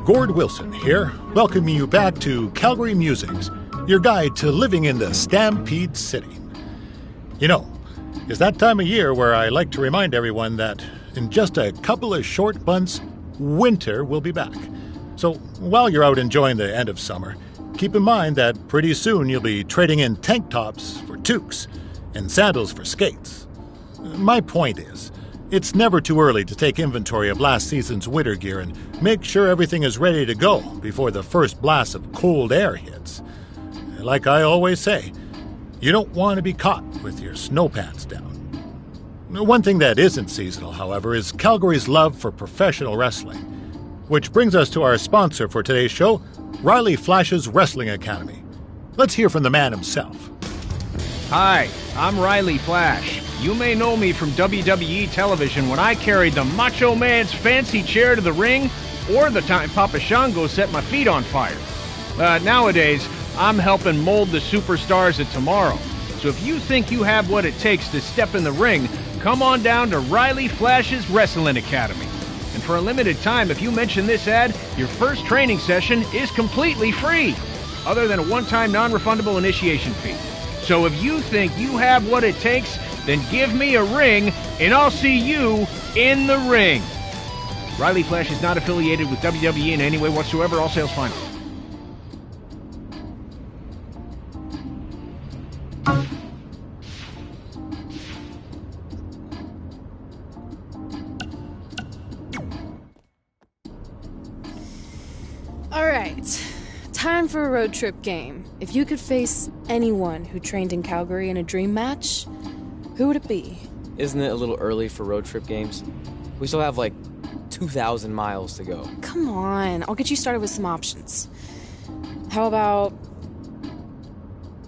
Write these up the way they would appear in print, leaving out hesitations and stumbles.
Gord Wilson here, welcoming you back to Calgary Musings, your guide to living in the Stampede City. You know, it's that time of year where I like to remind everyone that in just a couple of short months, winter will be back. So while you're out enjoying the end of summer, keep in mind that pretty soon you'll be trading in tank tops for toques and sandals for skates. My point is, it's never too early to take inventory of last season's winter gear and make sure everything is ready to go before the first blast of cold air hits. Like I always say, you don't want to be caught with your snow pants down. One thing that isn't seasonal, however, is Calgary's love for professional wrestling. Which brings us to our sponsor for today's show, Riley Flash's Wrestling Academy. Let's hear from the man himself. Hi, I'm Riley Flash. You may know me from WWE television when I carried the Macho Man's fancy chair to the ring, or the time Papa Shango set my feet on fire. Nowadays, I'm helping mold the superstars of tomorrow. So if you think you have what it takes to step in the ring, come on down to Riley Flash's Wrestling Academy. And for a limited time, if you mention this ad, your first training session is completely free, other than a one-time non-refundable initiation fee. So if you think you have what it takes, then give me a ring, and I'll see you in the ring. Riley Flash is not affiliated with WWE in any way whatsoever. All sales final. All right, time for a road trip game. If you could face anyone who trained in Calgary in a dream match, who would it be? Isn't it a little early for road trip games? We still have like 2,000 miles to go. Come on, I'll get you started with some options. How about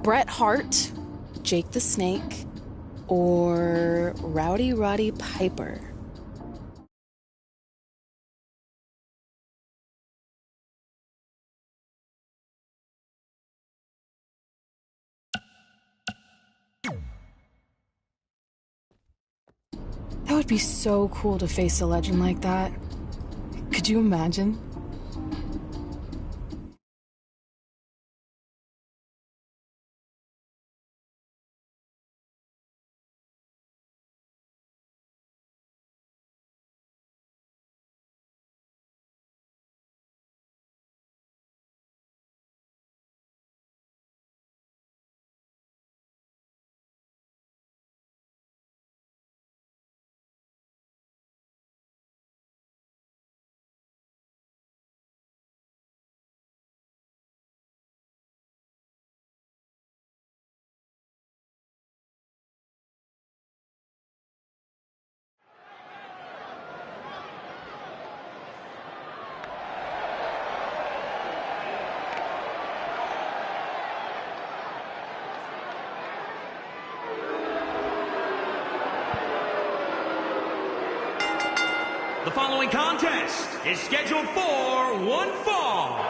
Bret Hart, Jake the Snake, or Rowdy Roddy Piper? That would be so cool to face a legend like that. Could you imagine? The following contest is scheduled for one fall.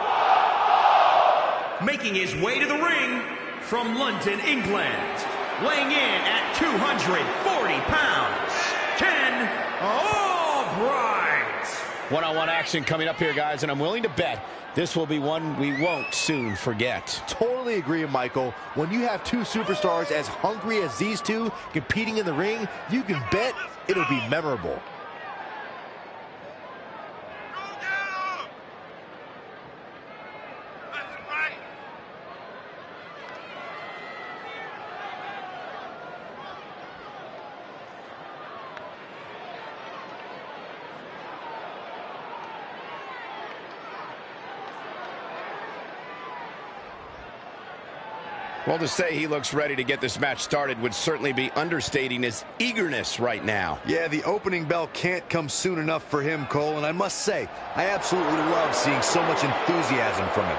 Making his way to the ring from London, England, weighing in at 240 pounds, Ken Albright. One-on-one action coming up here, guys, and I'm willing to bet this will be one we won't soon forget. Totally agree, Michael. When you have two superstars as hungry as these two competing in the ring, you can bet it'll be memorable. Well, to say he looks ready to get this match started would certainly be understating his eagerness right now. Yeah, the opening bell can't come soon enough for him, Cole, and I must say, I absolutely love seeing so much enthusiasm from him.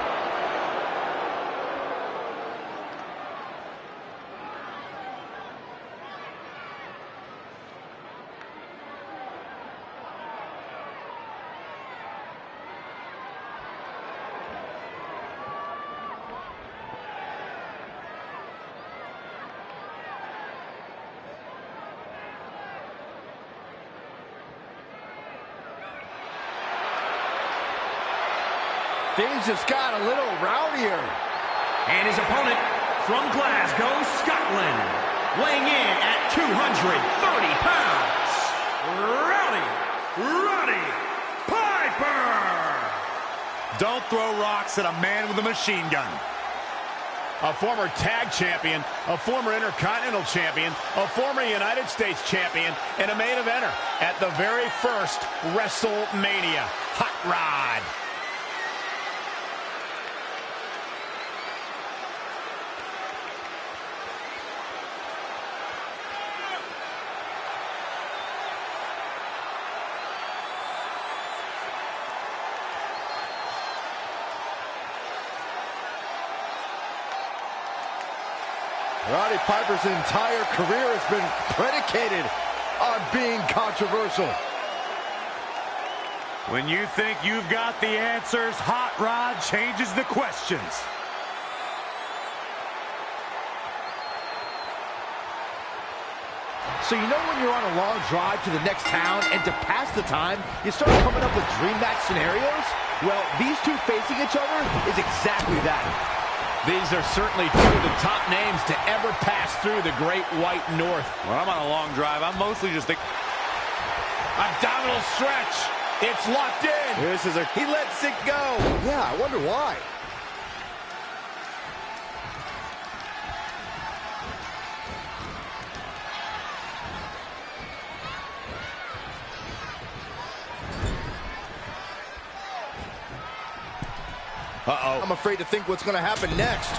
things just got a little rowdier. And his opponent from Glasgow, Scotland, weighing in at 230 pounds, Roddy Piper! Don't throw rocks at a man with a machine gun. A former tag champion, a former Intercontinental champion, a former United States champion, and a main eventer at the very first WrestleMania. Hot Rod. Roddy Piper's entire career has been predicated on being controversial. When you think you've got the answers, Hot Rod changes the questions. So you know when you're on a long drive to the next town and to pass the time, you start coming up with dream match scenarios? Well, these two facing each other is exactly that. These are certainly two of the top names to ever pass through the Great White North. When I'm on a long drive, I'm mostly just thinking... Abdominal stretch. It's locked in. He lets it go. Yeah, I wonder why. Uh-oh. I'm afraid to think what's going to happen next.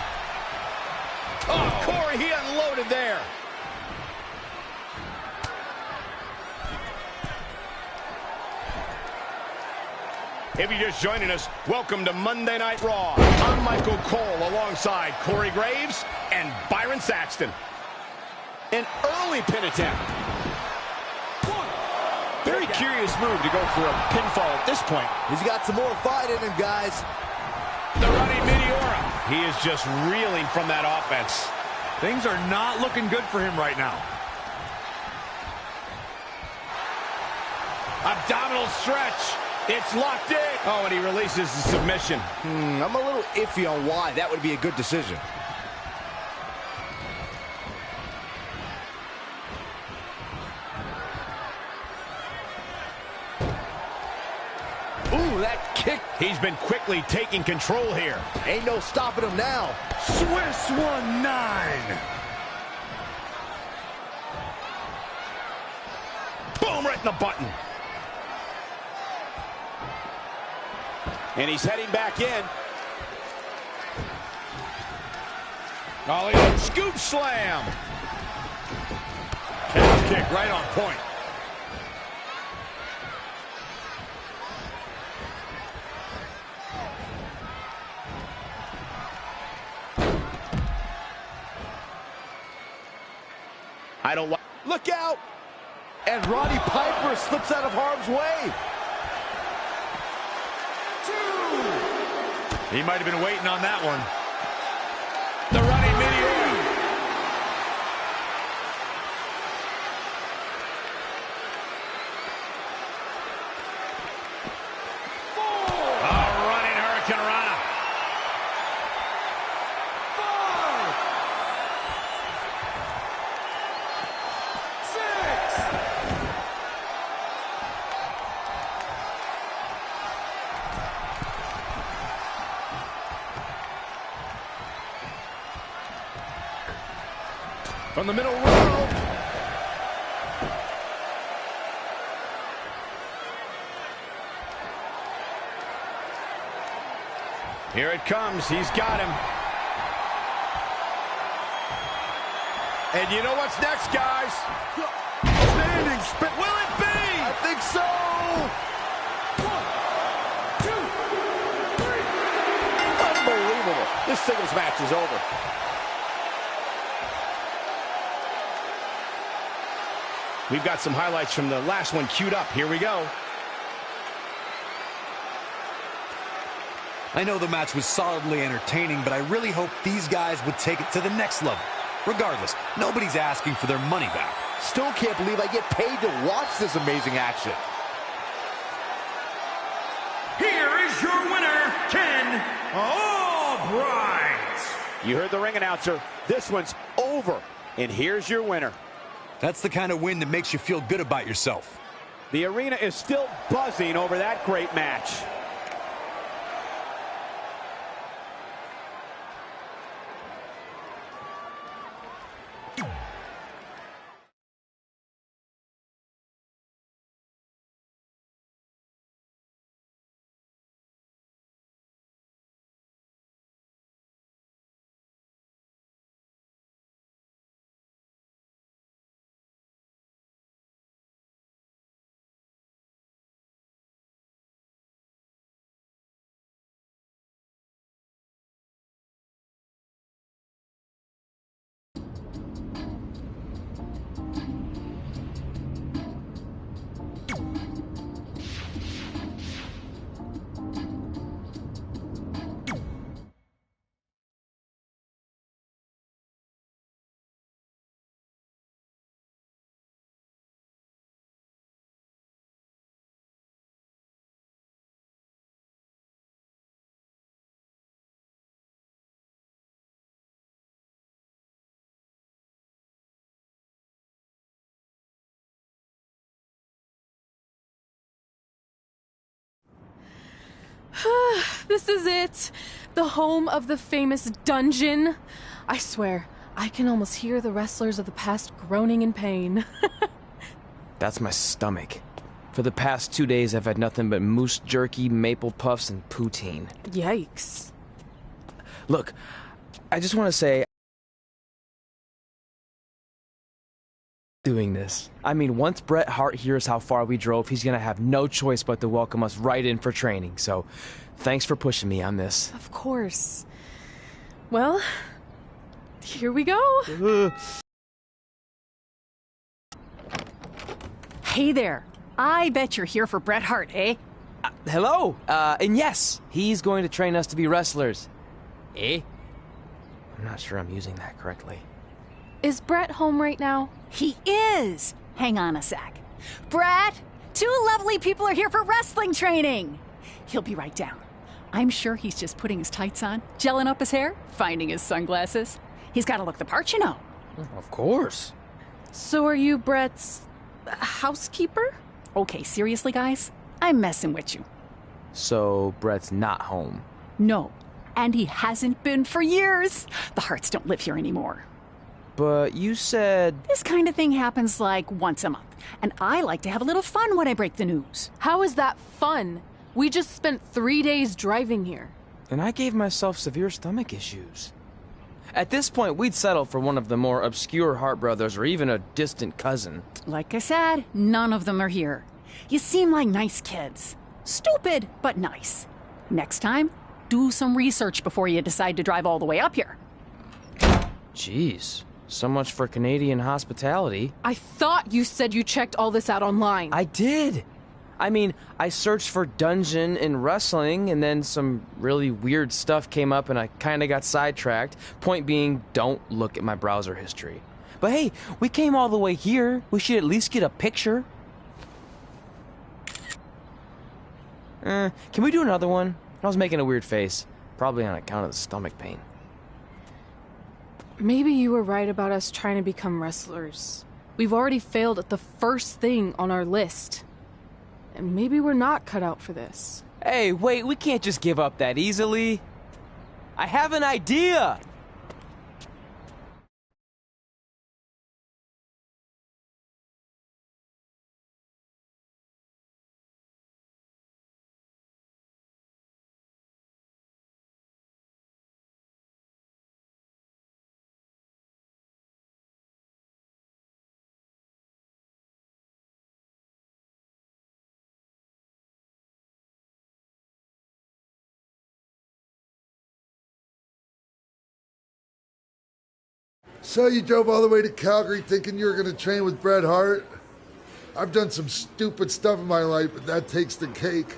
Oh, Corey, he unloaded there. If you're just joining us, welcome to Monday Night Raw. I'm Michael Cole alongside Corey Graves and Byron Saxton. An early pin attempt. Very curious move to go for a pinfall at this point. He's got some more fight in him, guys. The running Meteora. He is just reeling from that offense. Things are not looking good for him right now. Abdominal stretch. It's locked in. Oh, and he releases the submission. I'm a little iffy on why that would be a good decision. Ooh, that kick. He's been quickly taking control here. Ain't no stopping him now. Swiss 1-9. Boom, right in the button. And he's heading back in. Oh, scoop slam. Calf kick right on point. I don't want. Look out! And Roddy Piper slips out of harm's way. He might have been waiting on that one. The running Meteor. Running Hurricane Rana. 5, 6. From the middle row. Here it comes. He's got him. And you know what's next, guys? Standing spin. Will it be? I think so. 1, 2, 3. Unbelievable. This singles match is over. We've got some highlights from the last one queued up. Here we go. I know the match was solidly entertaining, but I really hope these guys would take it to the next level. Regardless, nobody's asking for their money back. Still can't believe I get paid to watch this amazing action. Here is your winner, Ken All right. You heard the ring announcer. This one's over. And here's your winner. That's the kind of win that makes you feel good about yourself. The arena is still buzzing over that great match. This is it. The home of the famous dungeon. I swear, I can almost hear the wrestlers of the past groaning in pain. That's my stomach. For the past 2 days, I've had nothing but moose jerky, maple puffs, and poutine. Yikes. Look, I just want to say, doing this. I mean, once Bret Hart hears how far we drove, he's gonna have no choice but to welcome us right in for training. So, thanks for pushing me on this. Of course. Well, here we go. Hey there. I bet you're here for Bret Hart, eh? Hello. And yes, he's going to train us to be wrestlers. Eh? I'm not sure I'm using that correctly. Is Bret home right now? He is. Hang on a sec. Bret, 2 lovely people are here for wrestling training. He'll be right down. I'm sure he's just putting his tights on, gelling up his hair, finding his sunglasses. He's got to look the part, you know. Of course. So are you Bret's housekeeper? Okay, seriously, guys? I'm messing with you. So, Bret's not home. No, and he hasn't been for years. The Harts don't live here anymore. But you said... This kind of thing happens like once a month, and I like to have a little fun when I break the news. How is that fun? We just spent 3 days driving here. And I gave myself severe stomach issues. At this point, we'd settle for one of the more obscure Hart brothers or even a distant cousin. Like I said, none of them are here. You seem like nice kids. Stupid, but nice. Next time, do some research before you decide to drive all the way up here. Jeez. So much for Canadian hospitality. I thought you said you checked all this out online. I did. I mean, I searched for dungeon in wrestling, and then some really weird stuff came up, and I kind of got sidetracked. Point being, don't look at my browser history. But hey, we came all the way here. We should at least get a picture. Can we do another one? I was making a weird face. Probably on account of the stomach pain. Maybe you were right about us trying to become wrestlers. We've already failed at the first thing on our list. And maybe we're not cut out for this. Hey, wait, we can't just give up that easily. I have an idea! So you drove all the way to Calgary thinking you were going to train with Bret Hart? I've done some stupid stuff in my life, but that takes the cake.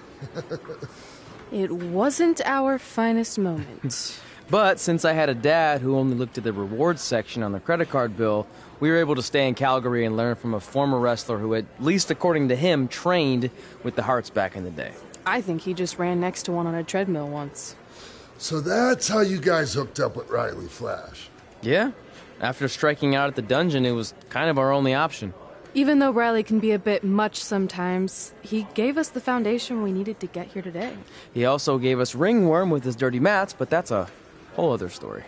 It wasn't our finest moment. But since I had a dad who only looked at the rewards section on the credit card bill, we were able to stay in Calgary and learn from a former wrestler who, at least according to him, trained with the Harts back in the day. I think he just ran next to one on a treadmill once. So that's how you guys hooked up with Riley Flash. Yeah. After striking out at the dungeon, it was kind of our only option. Even though Riley can be a bit much sometimes, he gave us the foundation we needed to get here today. He also gave us Ringworm with his dirty mats, but that's a whole other story.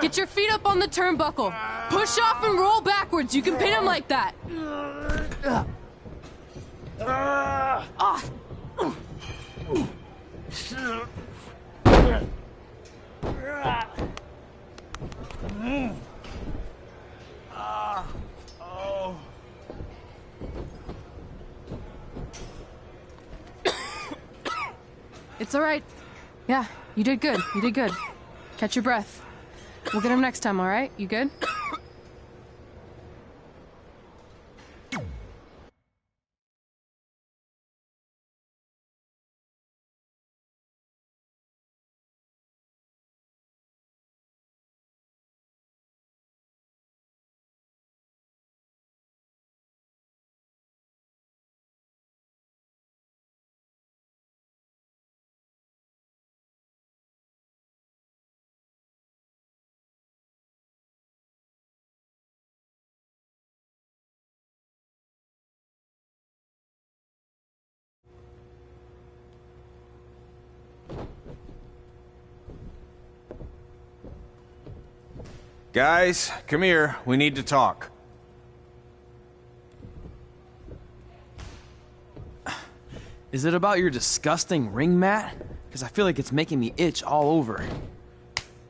Get your feet up on the turnbuckle. Push off and roll backwards. You can pin him like that. It's all right. Yeah, you did good. You did good. Catch your breath. We'll get him next time, all right? You good? Guys, come here. We need to talk. Is it about your disgusting ring mat? Because I feel like it's making me itch all over.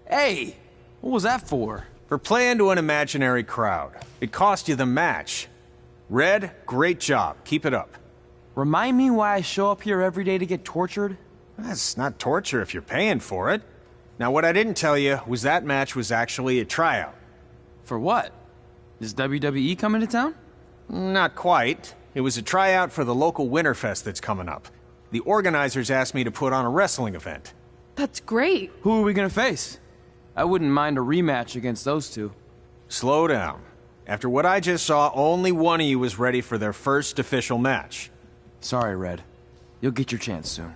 Hey! What was that for? For playing to an imaginary crowd. It cost you the match. Red, great job. Keep it up. Remind me why I show up here every day to get tortured? That's not torture if you're paying for it. Now, what I didn't tell you was that match was actually a tryout. For what? Is WWE coming to town? Not quite. It was a tryout for the local Winterfest that's coming up. The organizers asked me to put on a wrestling event. That's great. Who are we gonna face? I wouldn't mind a rematch against those two. Slow down. After what I just saw, only one of you was ready for their first official match. Sorry, Red. You'll get your chance soon.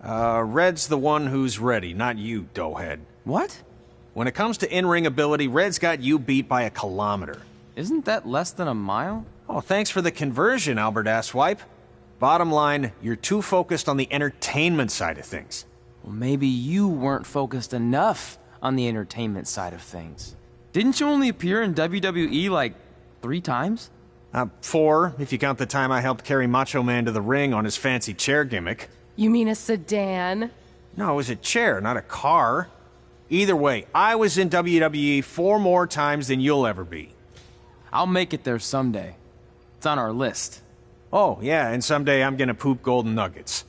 Red's the one who's ready, not you, doughhead. What? When it comes to in-ring ability, Red's got you beat by a kilometer. Isn't that less than a mile? Oh, thanks for the conversion, Albert Asswipe. Bottom line, you're too focused on the entertainment side of things. Well, maybe you weren't focused enough on the entertainment side of things. Didn't you only appear in WWE like 3 times? 4, if you count the time I helped carry Macho Man to the ring on his fancy chair gimmick. You mean a sedan? No, it was a chair, not a car. Either way, I was in WWE 4 more times than you'll ever be. I'll make it there someday. It's on our list. Oh, yeah, and someday I'm gonna poop golden nuggets.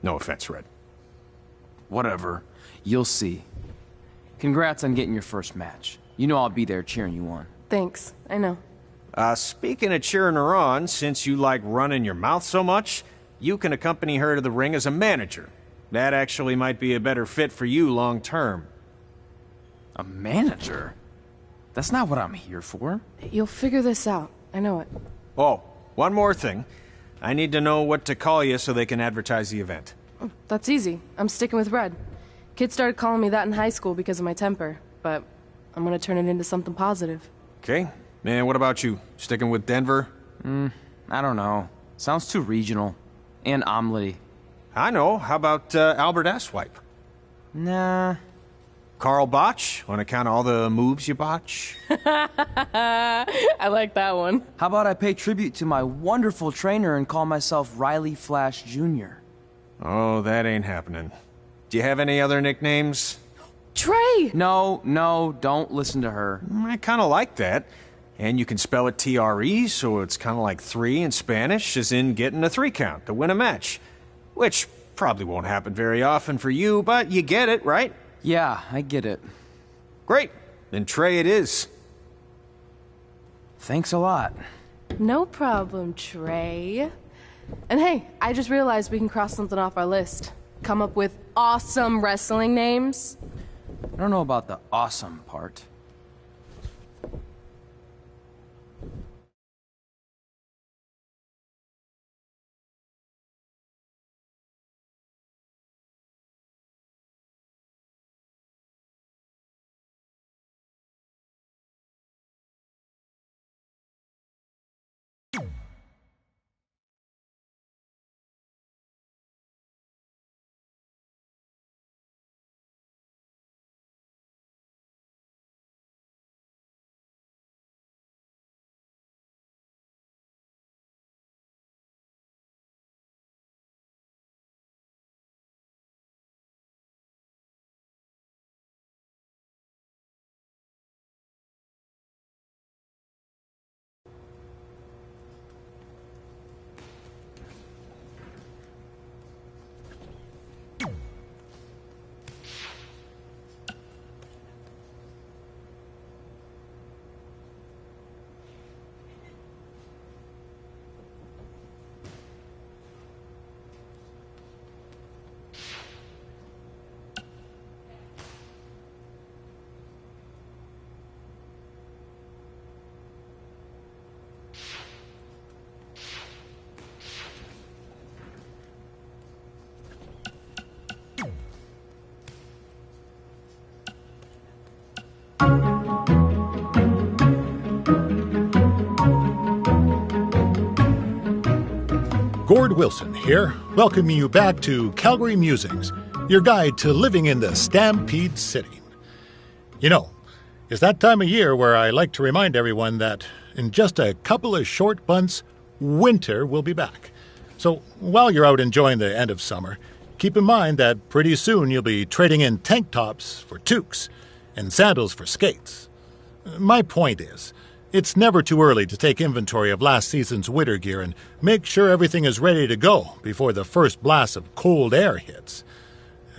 No offense, Red. Whatever. You'll see. Congrats on getting your first match. You know I'll be there cheering you on. Thanks, I know. Speaking of cheering her on, since you like running your mouth so much, you can accompany her to the ring as a manager. That actually might be a better fit for you long term. A manager? That's not what I'm here for. You'll figure this out. I know it. Oh, one more thing. I need to know what to call you so they can advertise the event. Oh, that's easy. I'm sticking with Red. Kids started calling me that in high school because of my temper, but I'm gonna turn it into something positive. Okay. Man, what about you? Sticking with Denver? I don't know. Sounds too regional. And omelette-y. I know. How about Albert Asswipe? Nah. Carl Botch, on account of all the moves you botch? I like that one. How about I pay tribute to my wonderful trainer and call myself Riley Flash Jr.? Oh, that ain't happening. Do you have any other nicknames? Trey! No, don't listen to her. I kind of like that. And you can spell it T-R-E, so it's kind of like 3 in Spanish, as in getting a 3 count to win a match. Which probably won't happen very often for you, but you get it, right? Yeah, I get it. Great. Then Trey it is. Thanks a lot. No problem, Trey. And hey, I just realized we can cross something off our list. Come up with awesome wrestling names. I don't know about the awesome part. Gord Wilson here, welcoming you back to Calgary Musings, your guide to living in the Stampede City. You know, it's that time of year where I like to remind everyone that in just a couple of short months, winter will be back. So while you're out enjoying the end of summer, keep in mind that pretty soon you'll be trading in tank tops for toques and sandals for skates. My point is, it's never too early to take inventory of last season's winter gear and make sure everything is ready to go before the first blast of cold air hits.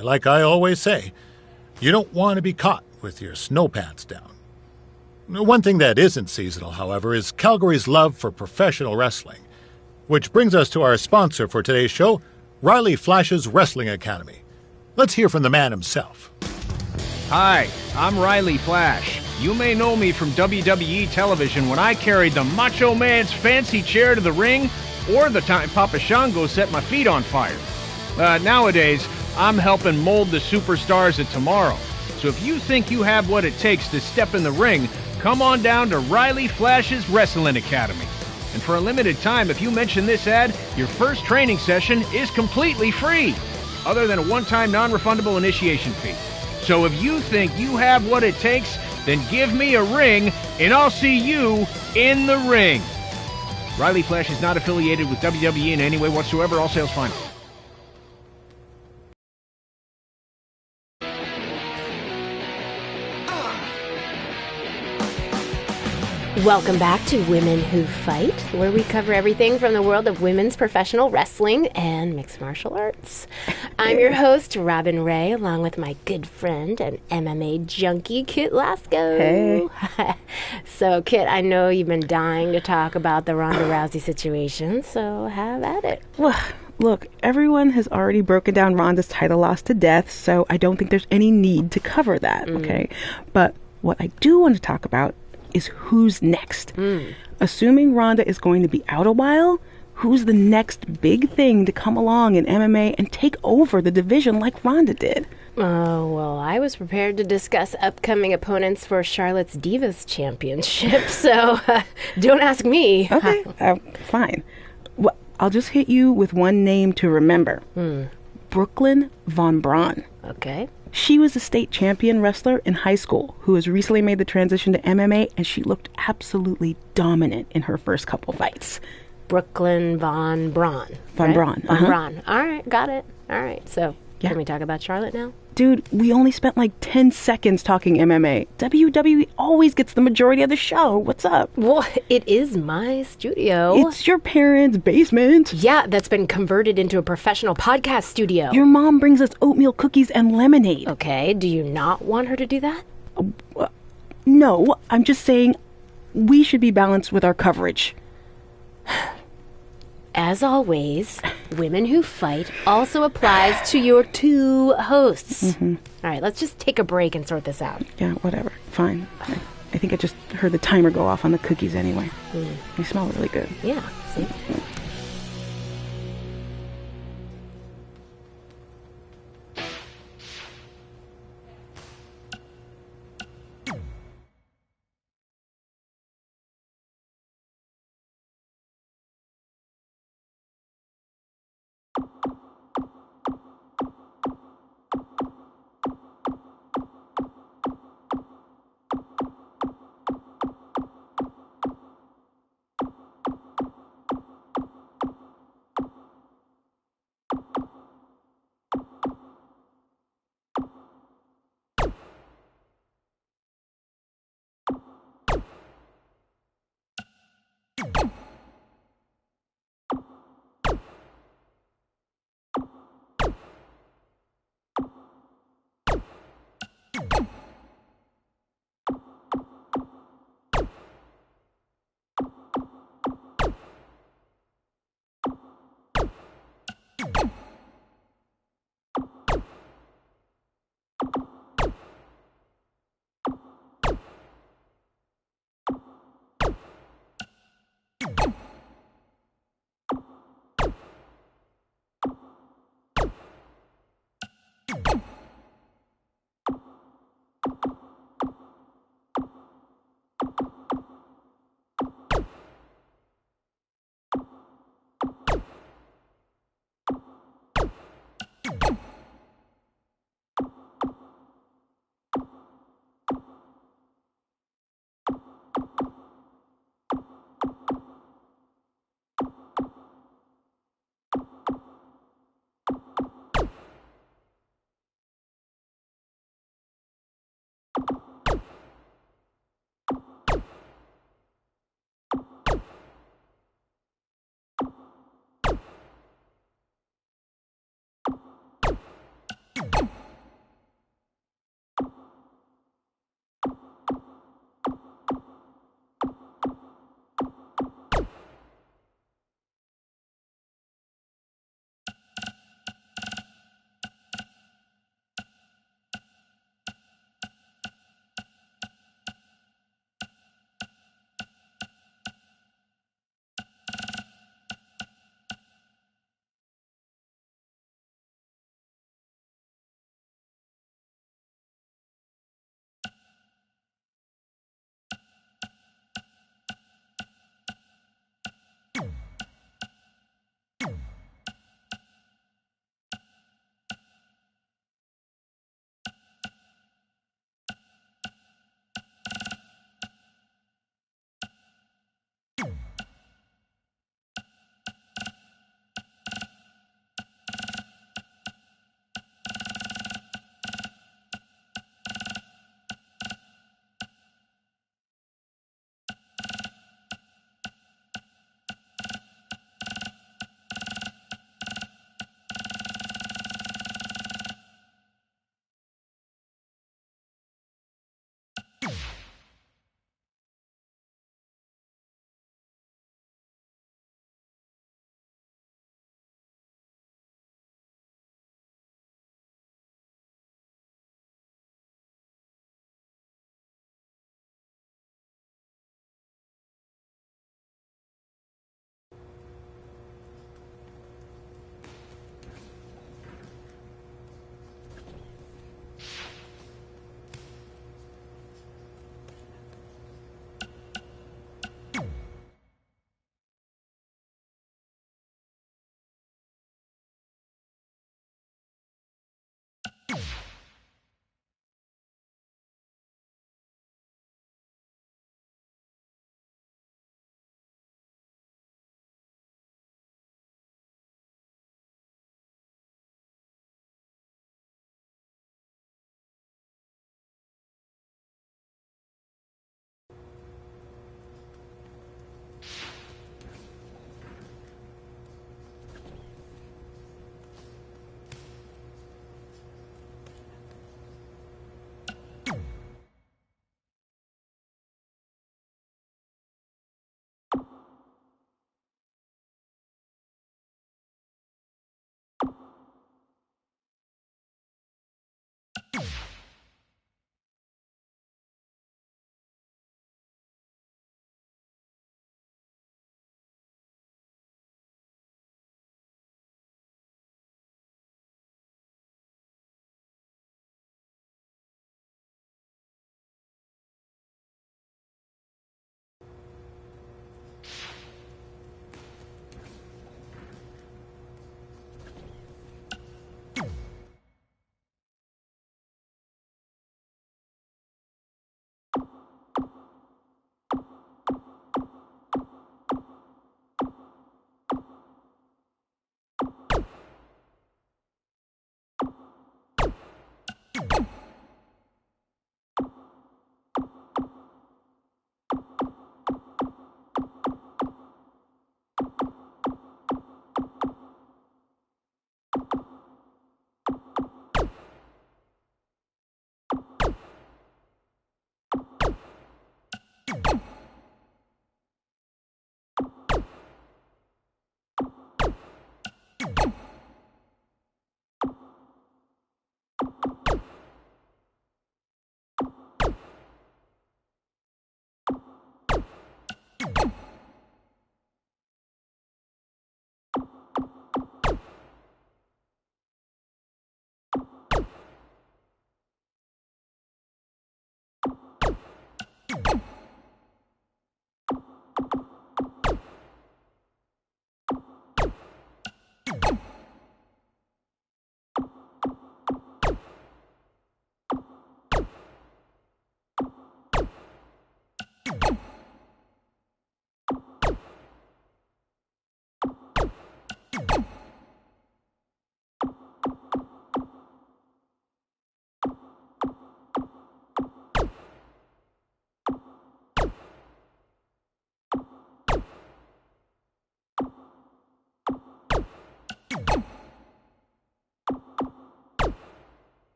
Like I always say, you don't want to be caught with your snow pants down. One thing that isn't seasonal, however, is Calgary's love for professional wrestling. Which brings us to our sponsor for today's show, Riley Flash's Wrestling Academy. Let's hear from the man himself. Hi, I'm Riley Flash. You may know me from WWE television when I carried the Macho Man's fancy chair to the ring, or the time Papa Shango set my feet on fire. Nowadays, I'm helping mold the superstars of tomorrow. So if you think you have what it takes to step in the ring, come on down to Riley Flash's Wrestling Academy. And for a limited time, if you mention this ad, your first training session is completely free, other than a one-time non-refundable initiation fee. So if you think you have what it takes, then give me a ring, and I'll see you in the ring. Riley Flash is not affiliated with WWE in any way whatsoever. All sales final. Welcome back to Women Who Fight, where we cover everything from the world of women's professional wrestling and mixed martial arts. I'm your host, Robin Ray, along with my good friend and MMA junkie, Kit Lasco. Hey. So, Kit, I know you've been dying to talk about the Ronda Rousey situation, so have at it. Well, look, everyone has already broken down Ronda's title loss to death, so I don't think there's any need to cover that, okay? But what I do want to talk about is who's next. Assuming Ronda is going to be out a while, who's the next big thing to come along in MMA and take over the division like Ronda did? Oh, well, I was prepared to discuss upcoming opponents for Charlotte's Divas Championship, so don't ask me. Okay, fine. Well, I'll just hit you with one name to remember. Brooklyn Von Braun. Okay. She was a state champion wrestler in high school who has recently made the transition to MMA, and she looked absolutely dominant in her first couple fights. Brooklyn Von Braun. Von Braun. Von Braun. All right, got it. All right, so can we talk about Charlotte now? Dude, we only spent like 10 seconds talking MMA. WWE always gets the majority of the show. What's up? Well, it is my studio. It's your parents' basement. Yeah, that's been converted into a professional podcast studio. Your mom brings us oatmeal cookies and lemonade. Okay, do you not want her to do that? No, I'm just saying we should be balanced with our coverage. As always, Women Who Fight also applies to your two hosts. All right, let's just take a break and sort this out. Yeah, whatever. Fine. I think I just heard the timer go off on the cookies anyway. They smell really good. Yeah, see?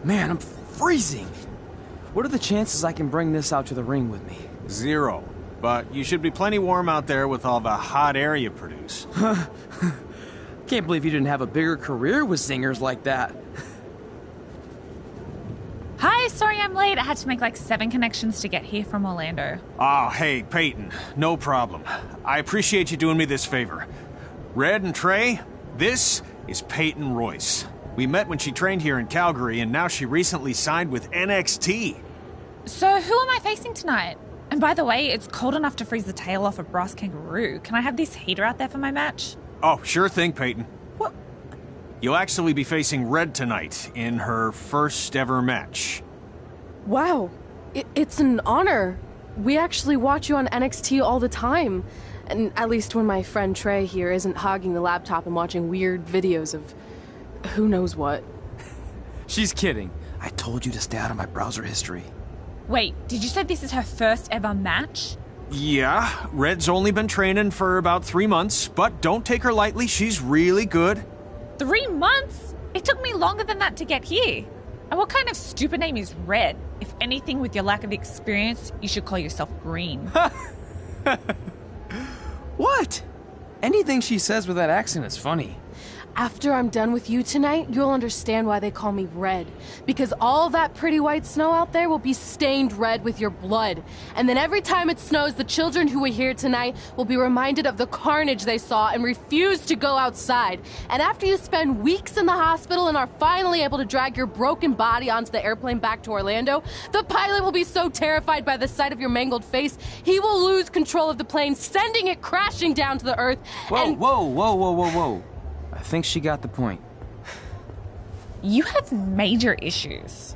Man, I'm freezing. What are the chances I can bring this out to the ring with me? 0. But you should be plenty warm out there with all the hot air you produce. Can't believe you didn't have a bigger career with singers like that. Hi, sorry I'm late. I had to make like 7 connections to get here from Orlando. Oh, hey, Peyton. No problem. I appreciate you doing me this favor. Red and Trey, this is Peyton Royce. We met when she trained here in Calgary, and now she recently signed with NXT. So who am I facing tonight? And by the way, it's cold enough to freeze the tail off a brass kangaroo. Can I have this heater out there for my match? Oh, sure thing, Peyton. What? You'll actually be facing Red tonight in her first ever match. Wow, it's an honor. We actually watch you on NXT all the time. And at least when my friend Trey here isn't hogging the laptop and watching weird videos of who knows what. She's kidding. I told you to stay out of my browser history. Wait, did you say this is her first ever match? Yeah, Red's only been training for about 3 months, but don't take her lightly, she's really good. 3 months? It took me longer than that to get here. And what kind of stupid name is Red? If anything, with your lack of experience, you should call yourself Green. What? Anything she says with that accent is funny. After I'm done with you tonight, you'll understand why they call me Red. Because all that pretty white snow out there will be stained red with your blood. And then every time it snows, the children who are here tonight will be reminded of the carnage they saw and refuse to go outside. And after you spend weeks in the hospital and are finally able to drag your broken body onto the airplane back to Orlando, the pilot will be so terrified by the sight of your mangled face, he will lose control of the plane, sending it crashing down to the earth. Whoa. I think she got the point. You have major issues.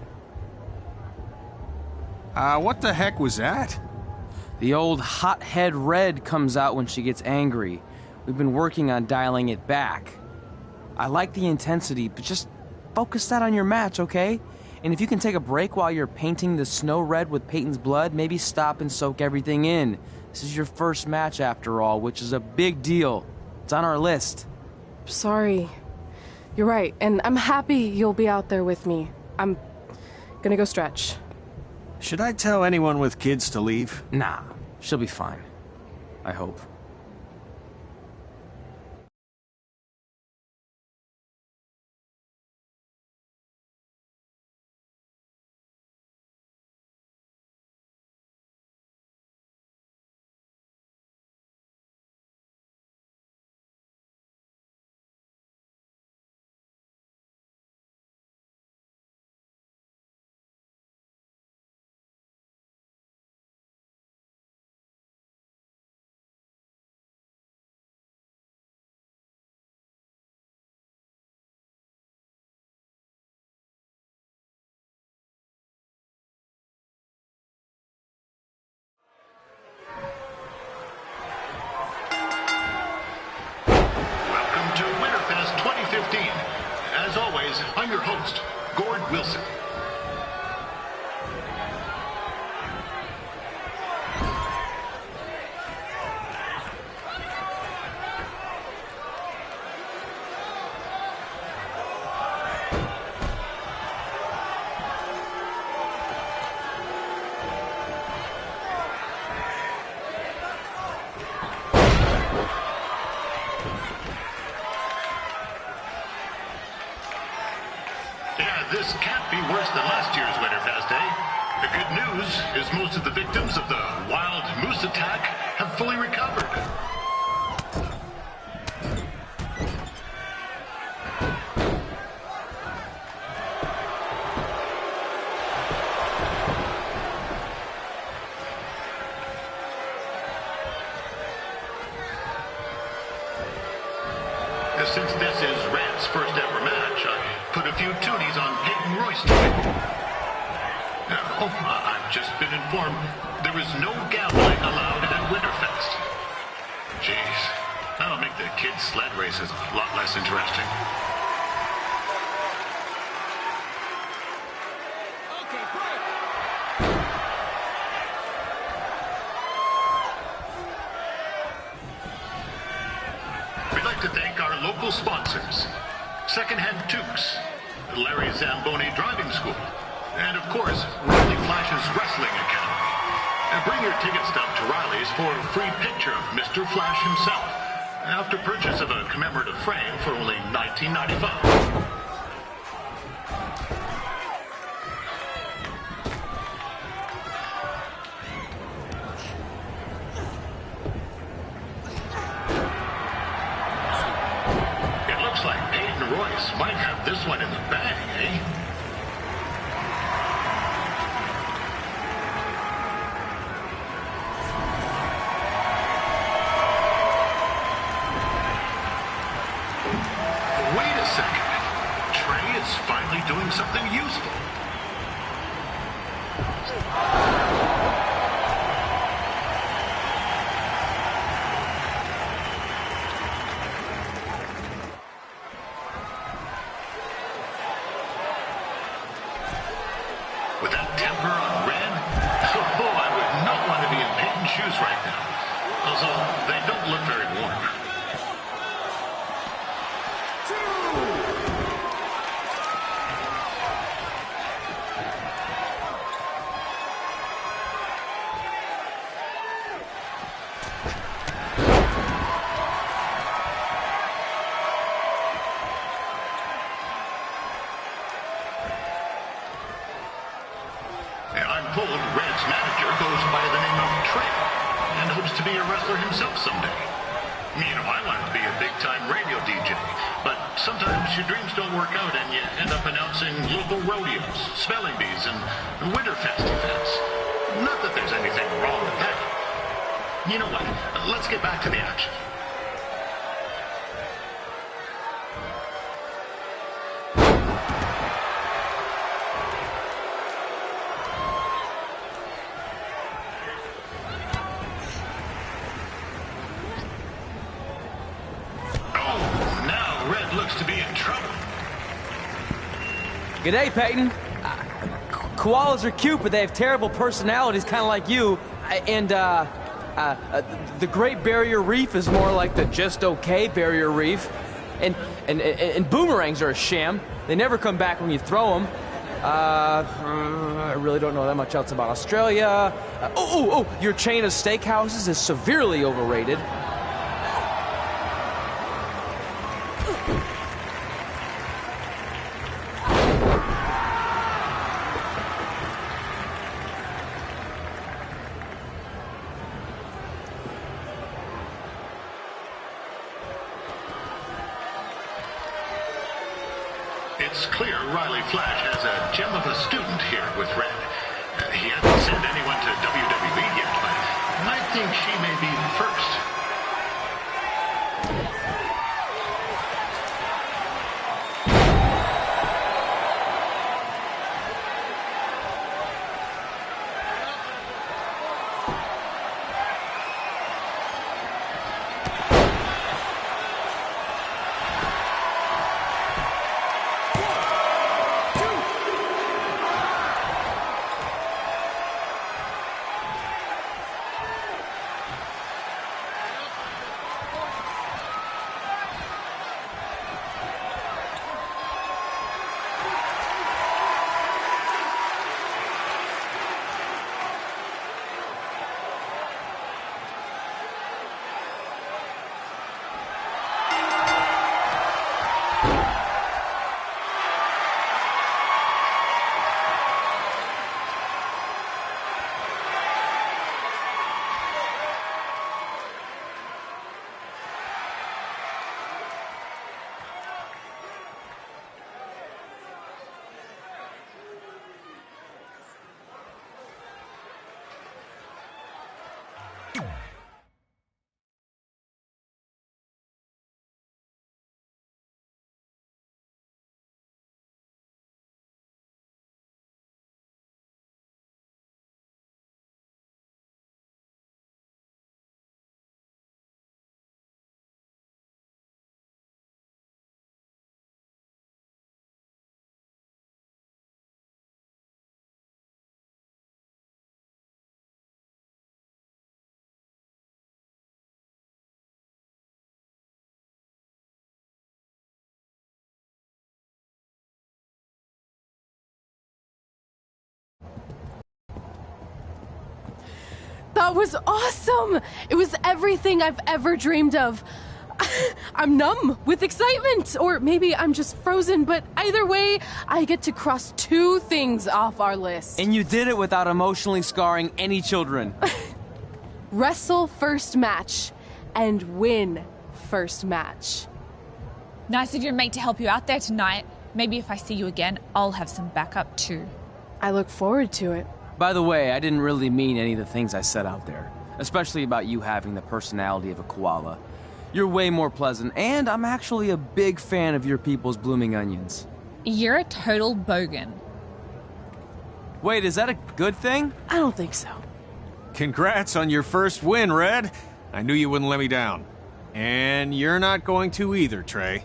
What the heck was that? The old hothead Red comes out when she gets angry. We've been working on dialing it back. I like the intensity, but just focus that on your match, okay? And if you can take a break while you're painting the snow red with Peyton's blood, maybe stop and soak everything in. This is your first match after all, which is a big deal. It's on our list. Sorry. You're right, and I'm happy you'll be out there with me. I'm gonna go stretch. Should I tell anyone with kids to leave? Nah, she'll be fine. I hope. As always, I'm your host, Gord Wilson. This can't be worse than last year's Winterfest, eh? The good news is most of the victims of the wild moose attack have fully recovered. Since this is Red's first ever match, I put a few toonies on Peyton Royce tonight. I've just been informed there is no gambling allowed at Winterfest. Jeez, that'll make the kids' sled races a lot less interesting. We'd like to thank our local sponsors, Secondhand Toques, Larry Zamboni Driving School, and of course, Riley Flash's Wrestling Academy. And bring your ticket stub to Riley's for a free picture of Mr. Flash himself, after purchase of a commemorative frame for only $19.95. Might have this one in the bag, eh? Wait a second. Trey is finally doing something useful. With that temper on Red, oh, I would not want to be in Peyton's shoes right now. Also, they don't look very warm. I'm told Red's manager goes by the name of Trey and hopes to be a wrestler himself someday. You know, I wanted to be a big-time radio DJ, but sometimes your dreams don't work out and you end up announcing local rodeos, spelling bees, and Winterfest events. Not that there's anything wrong with that. You know what? Let's get back to the action. Looks to be in trouble. G'day, Peyton. Koalas are cute, but they have terrible personalities, kind of like you. And the Great Barrier Reef is more like the just okay Barrier Reef. And boomerangs are a sham. They never come back when you throw them. I really don't know that much else about Australia. Your chain of steakhouses is severely overrated. It's clear Riley Flash has a gem of a student here with Red. He hasn't sent anyone to WWE yet, but I think she may be the first. That was awesome! It was everything I've ever dreamed of. I'm numb with excitement, or maybe I'm just frozen, but either way, I get to cross 2 things off our list. And you did it without emotionally scarring any children. Wrestle first match and win first match. Nice of your mate to help you out there tonight. Maybe if I see you again, I'll have some backup too. I look forward to it. By the way, I didn't really mean any of the things I said out there, especially about you having the personality of a koala. You're way more pleasant, and I'm actually a big fan of your people's blooming onions. You're a total bogan. Wait, is that a good thing? I don't think so. Congrats on your first win, Red. I knew you wouldn't let me down. And you're not going to either, Trey.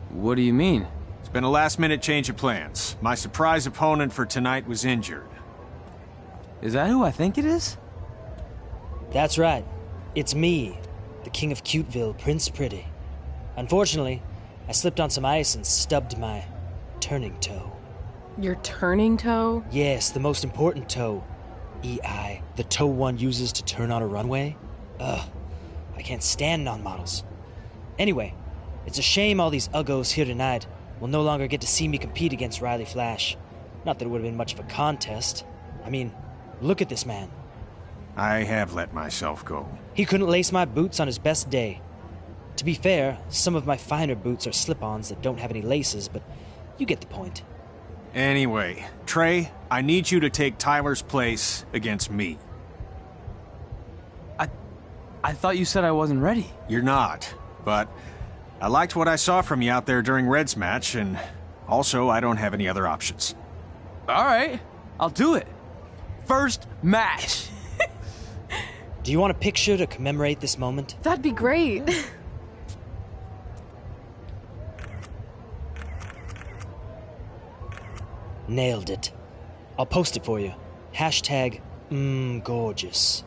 What do you mean? It's been a last-minute change of plans. My surprise opponent for tonight was injured. Is that who I think it is? That's right. It's me, the King of Cuteville, Prince Pretty. Unfortunately, I slipped on some ice and stubbed my turning toe. Your turning toe? Yes, the most important toe. EI, the toe one uses to turn on a runway. Ugh, I can't stand non-models. Anyway, it's a shame all these uggos here tonight will no longer get to see me compete against Riley Flash. Not that it would have been much of a contest. I mean, look at this man. I have let myself go. He couldn't lace my boots on his best day. To be fair, some of my finer boots are slip-ons that don't have any laces, but you get the point. Anyway, Trey, I need you to take Tyler's place against me. I thought you said I wasn't ready. You're not, but I liked what I saw from you out there during Red's match, and also I don't have any other options. All right, I'll do it. First match. Do you want a picture to commemorate this moment? That'd be great. Nailed it. I'll post it for you. Hashtag gorgeous.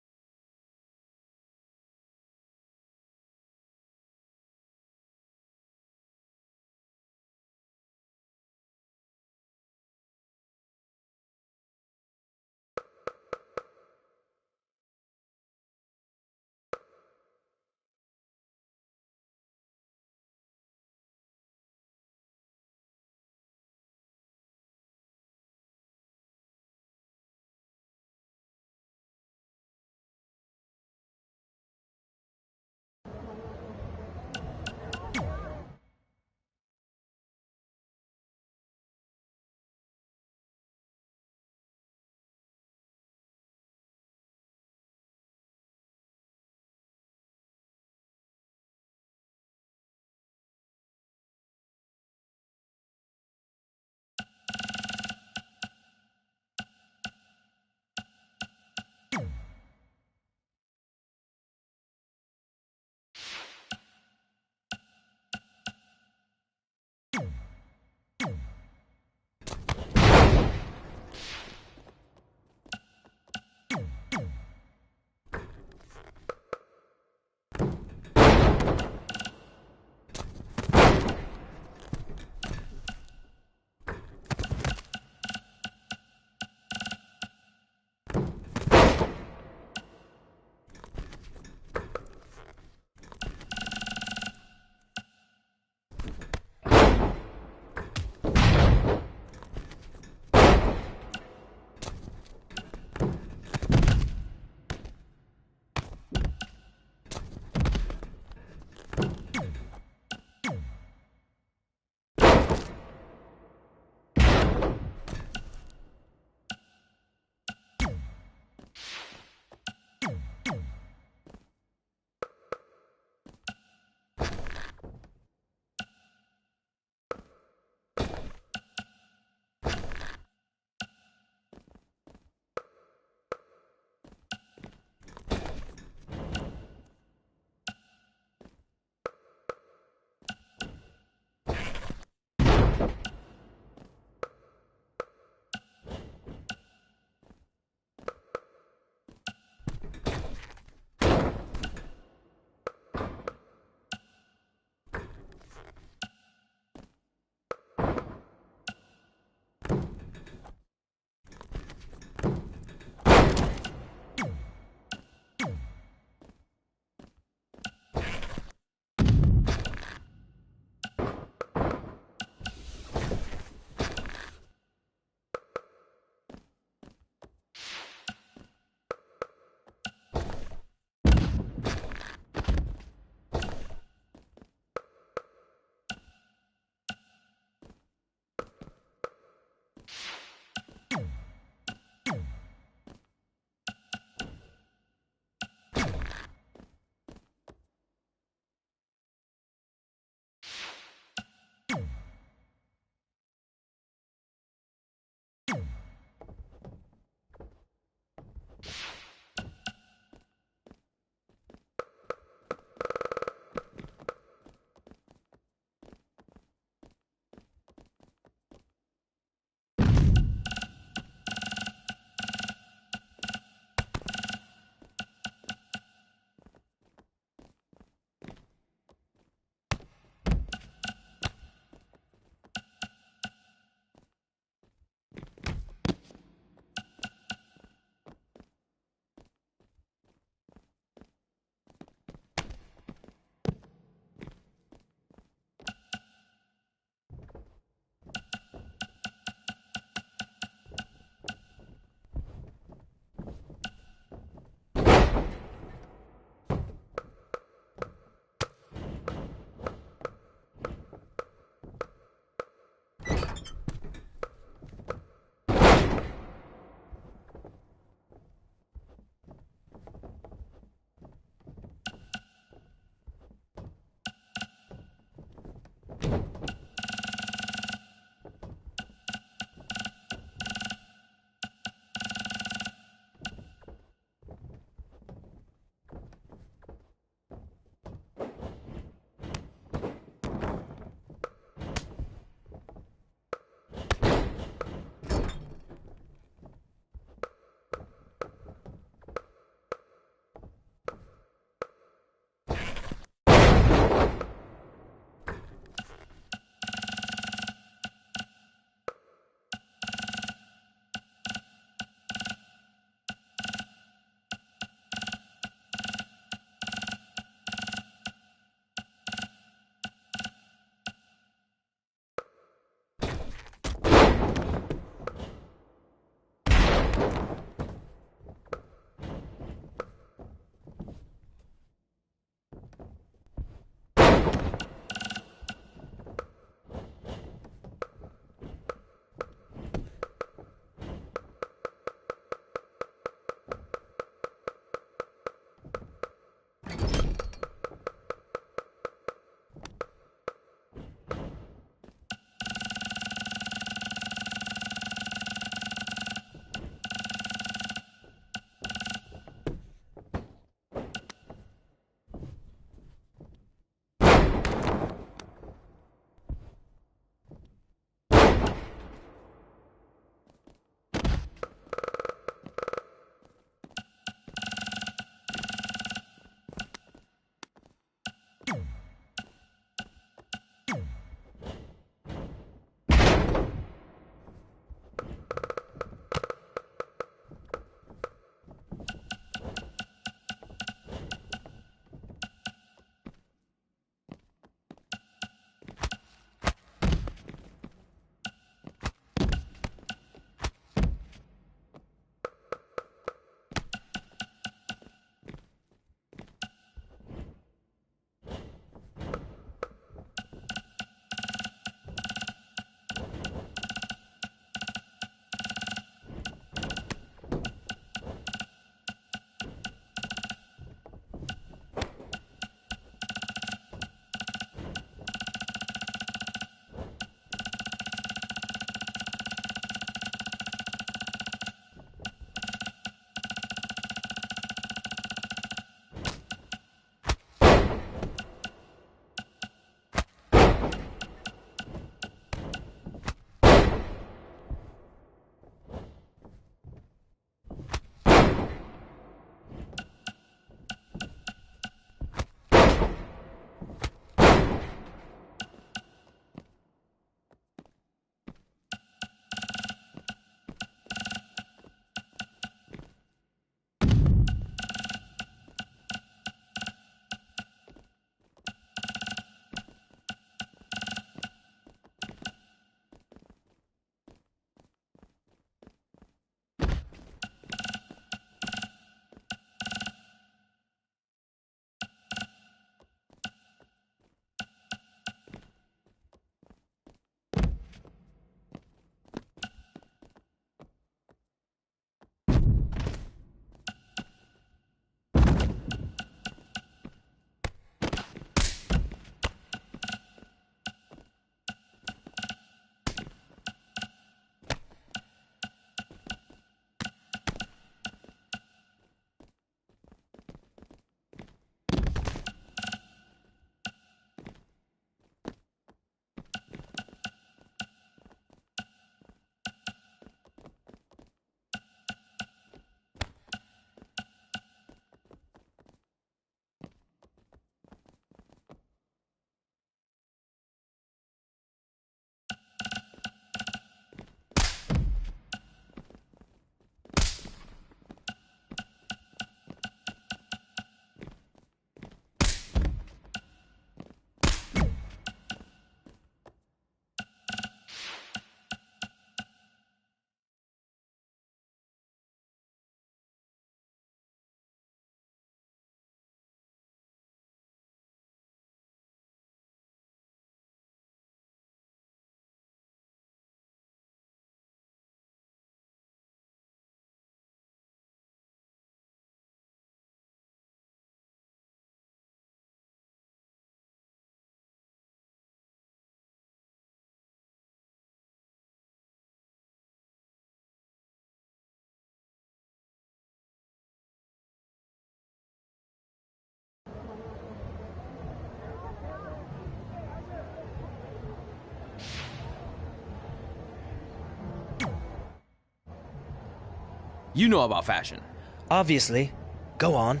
You know about fashion. Obviously. Go on.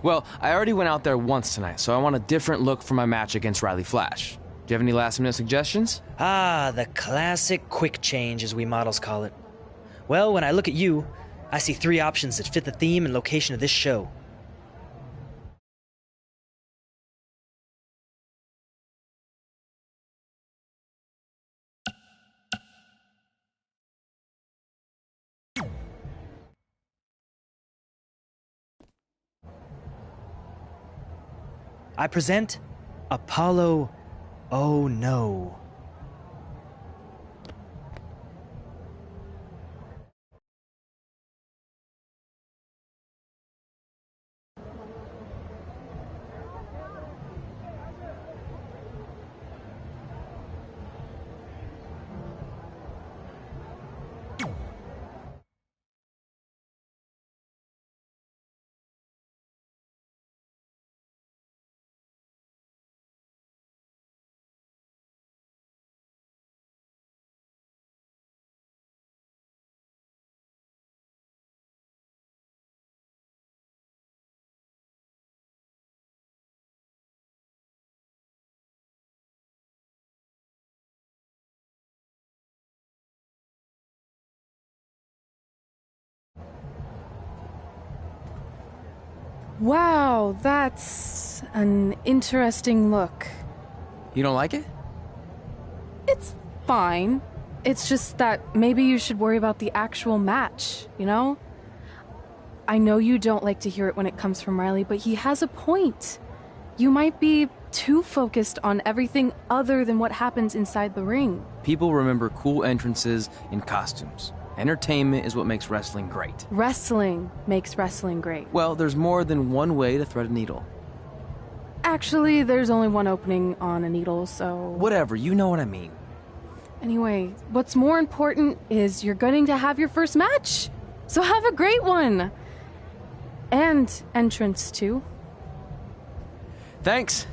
Well, I already went out there once tonight, so I want a different look for my match against Riley Flash. Do you have any last-minute suggestions? Ah, the classic quick change, as we models call it. Well, when I look at you, I see 3 options that fit the theme and location of this show. I present Apollo Oh No. Wow, that's an interesting look. You don't like it? It's fine. It's just that maybe you should worry about the actual match, you know? I know you don't like to hear it when it comes from Riley, but he has a point. You might be too focused on everything other than what happens inside the ring. People remember cool entrances and costumes. Entertainment is what makes wrestling great. Wrestling makes wrestling great. Well, there's more than one way to thread a needle. Actually, there's only one opening on a needle, so... Whatever, you know what I mean. Anyway, what's more important is you're going to have your first match. So have a great one. And entrance, too. Thanks.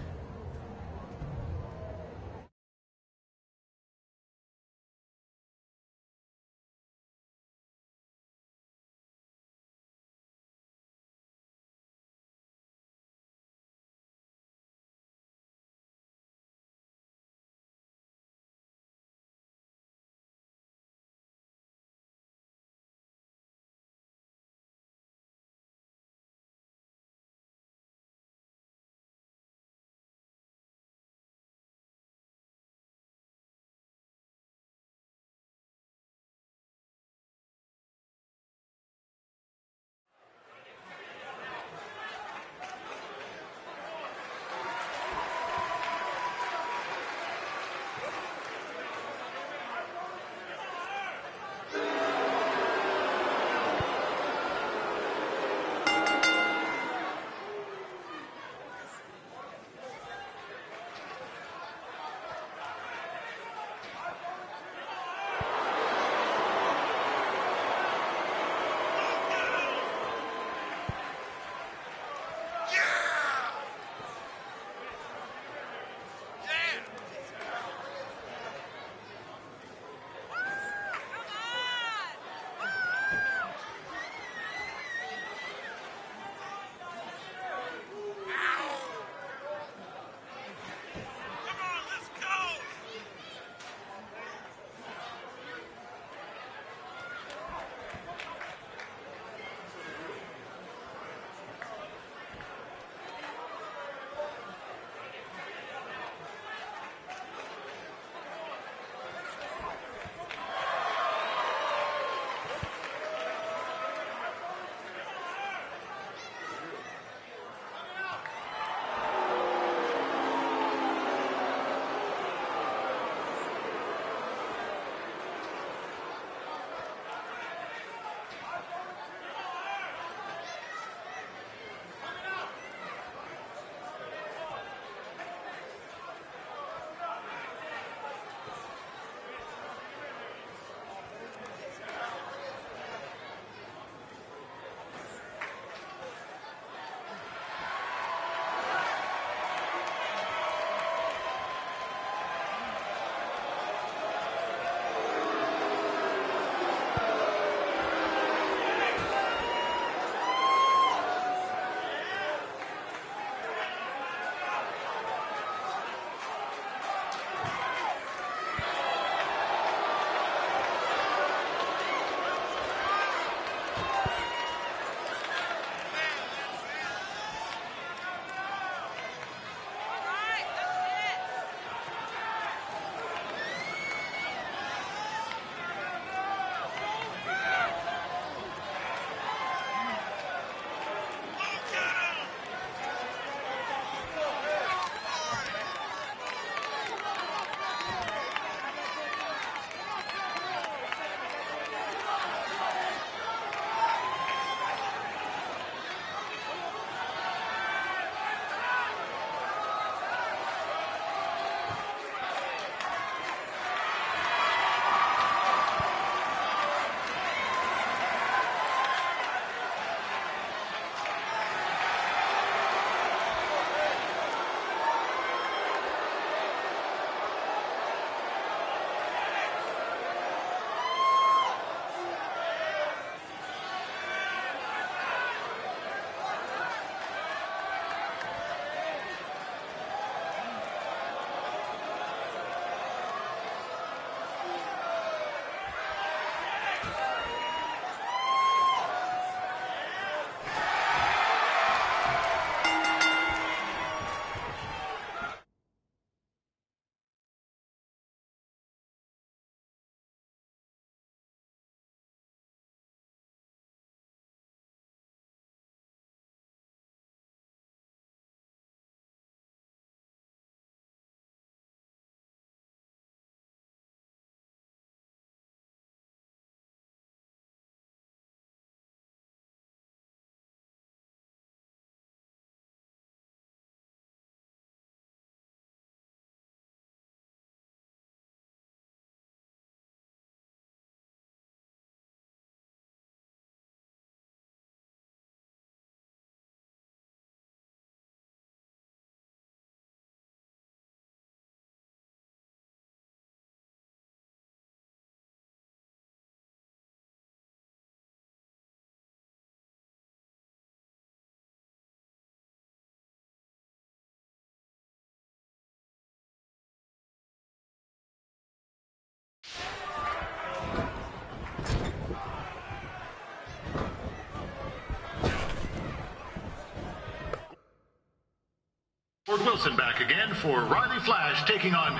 Wilson back again for Riley Flash taking on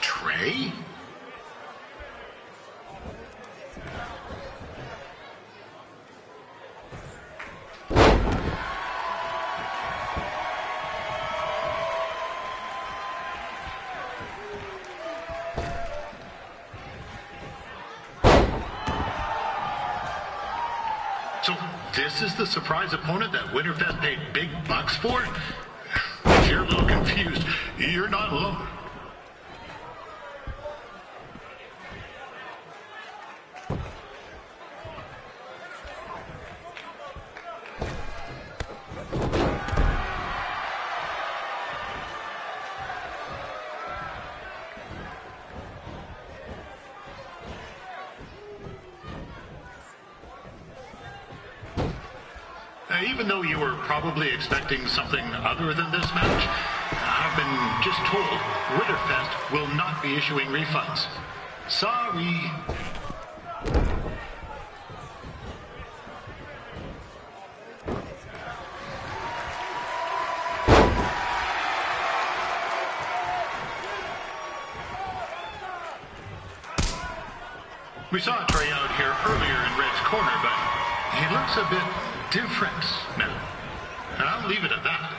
Trey? So this is the surprise opponent that Winterfest paid big bucks for? If you're a little confused, you're not alone. Even though you were probably expecting something other than this match, I've been just told Winterfest will not be issuing refunds. Sorry. We saw Trey out here earlier in Red's corner, but he looks a bit different now. I'll leave it at that.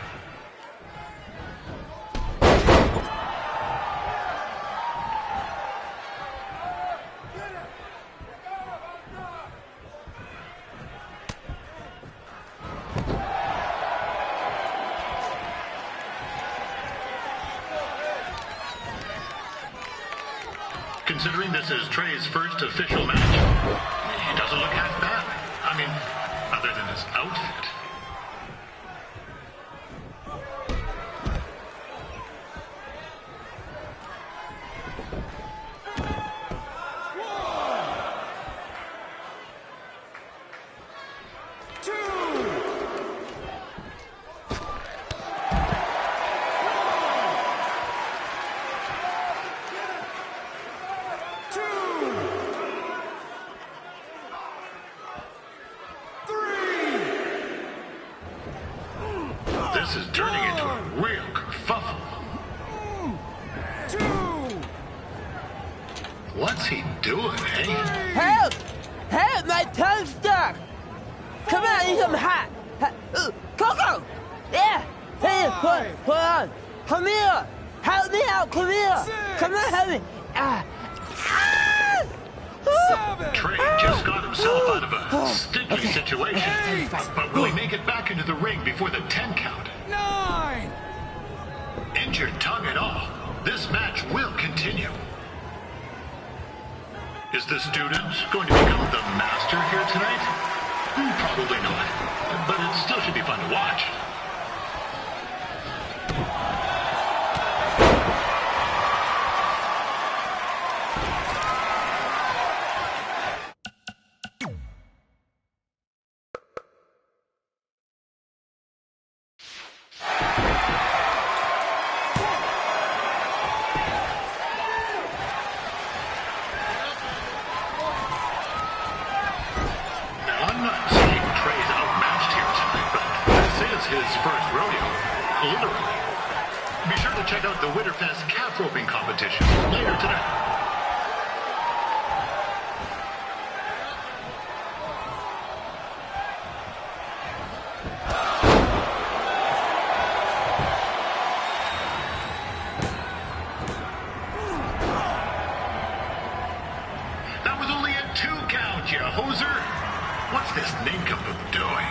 Considering this is Trey's first official match, he doesn't look half bad. I mean, other than his outfit. This is turning into a real kerfuffle. What's he doing, eh? Help! Help! My tongue's stuck! Come on, I need some hot! Coco! Yeah! Hey, hold on! Come here! Help me out! Come here! Come on, help me! Trey just got himself out of a sticky situation. But will he make it back into the ring before the 10 count? 9! Injured tongue and all, this match will continue. Is the student going to become the master here tonight? Probably not, but it still should be fun to watch. His first rodeo, literally. Be sure to check out the Winterfest calf roping competition later tonight. That was only a 2 count, you hoser. What's this nincompoop doing?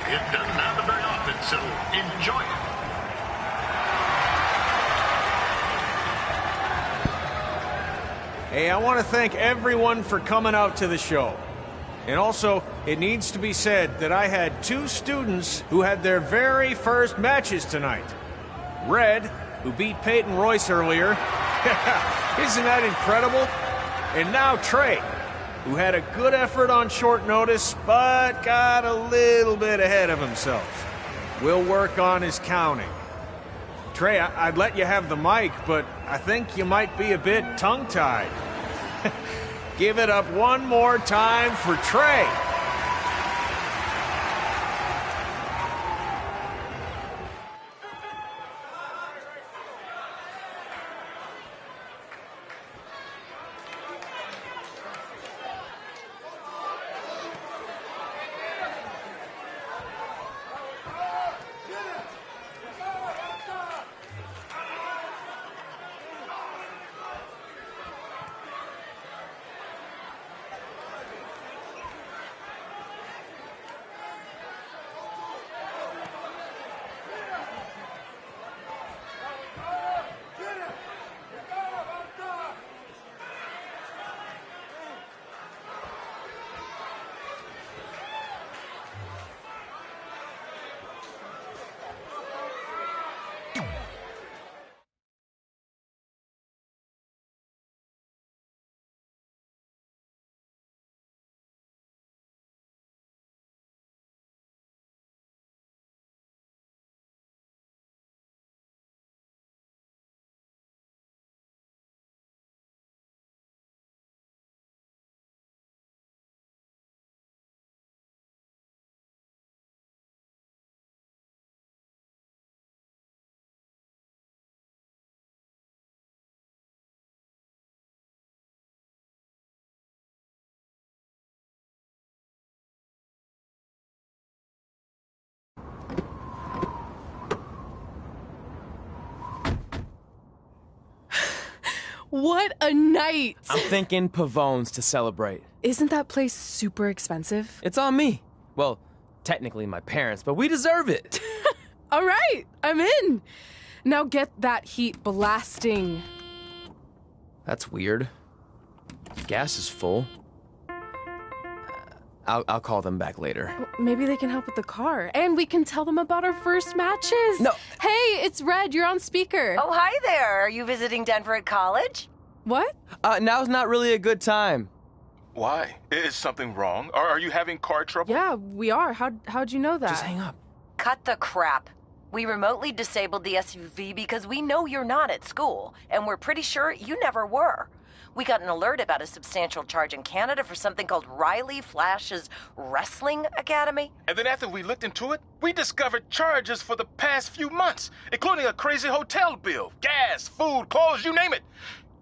It doesn't happen very often, so enjoy it. Hey, I want to thank everyone for coming out to the show. And also, it needs to be said that I had 2 students who had their very first matches tonight. Red, who beat Peyton Royce earlier. Isn't that incredible? And now Trey, who had a good effort on short notice, but got a little bit ahead of himself. We'll work on his counting. Trey, I'd let you have the mic, but I think you might be a bit tongue-tied. Give it up one more time for Trey. What a night! I'm thinking Pavone's to celebrate. Isn't that place super expensive? It's on me. Well, technically my parents, but we deserve it. All right, I'm in. Now get that heat blasting. That's weird. Gas is full. I'll call them back later. Maybe they can help with the car. And we can tell them about our first matches. No. Hey, it's Red. You're on speaker. Oh, hi there. Are you visiting Denver at college? What? Now's not really a good time. Why? Is something wrong? Are you having car trouble? Yeah, we are. How'd you know that? Just hang up. Cut the crap. We remotely disabled the SUV because we know you're not at school, and we're pretty sure you never were. We got an alert about a substantial charge in Canada for something called Riley Flash's Wrestling Academy. And then after we looked into it, we discovered charges for the past few months, including a crazy hotel bill, gas, food, clothes, you name it.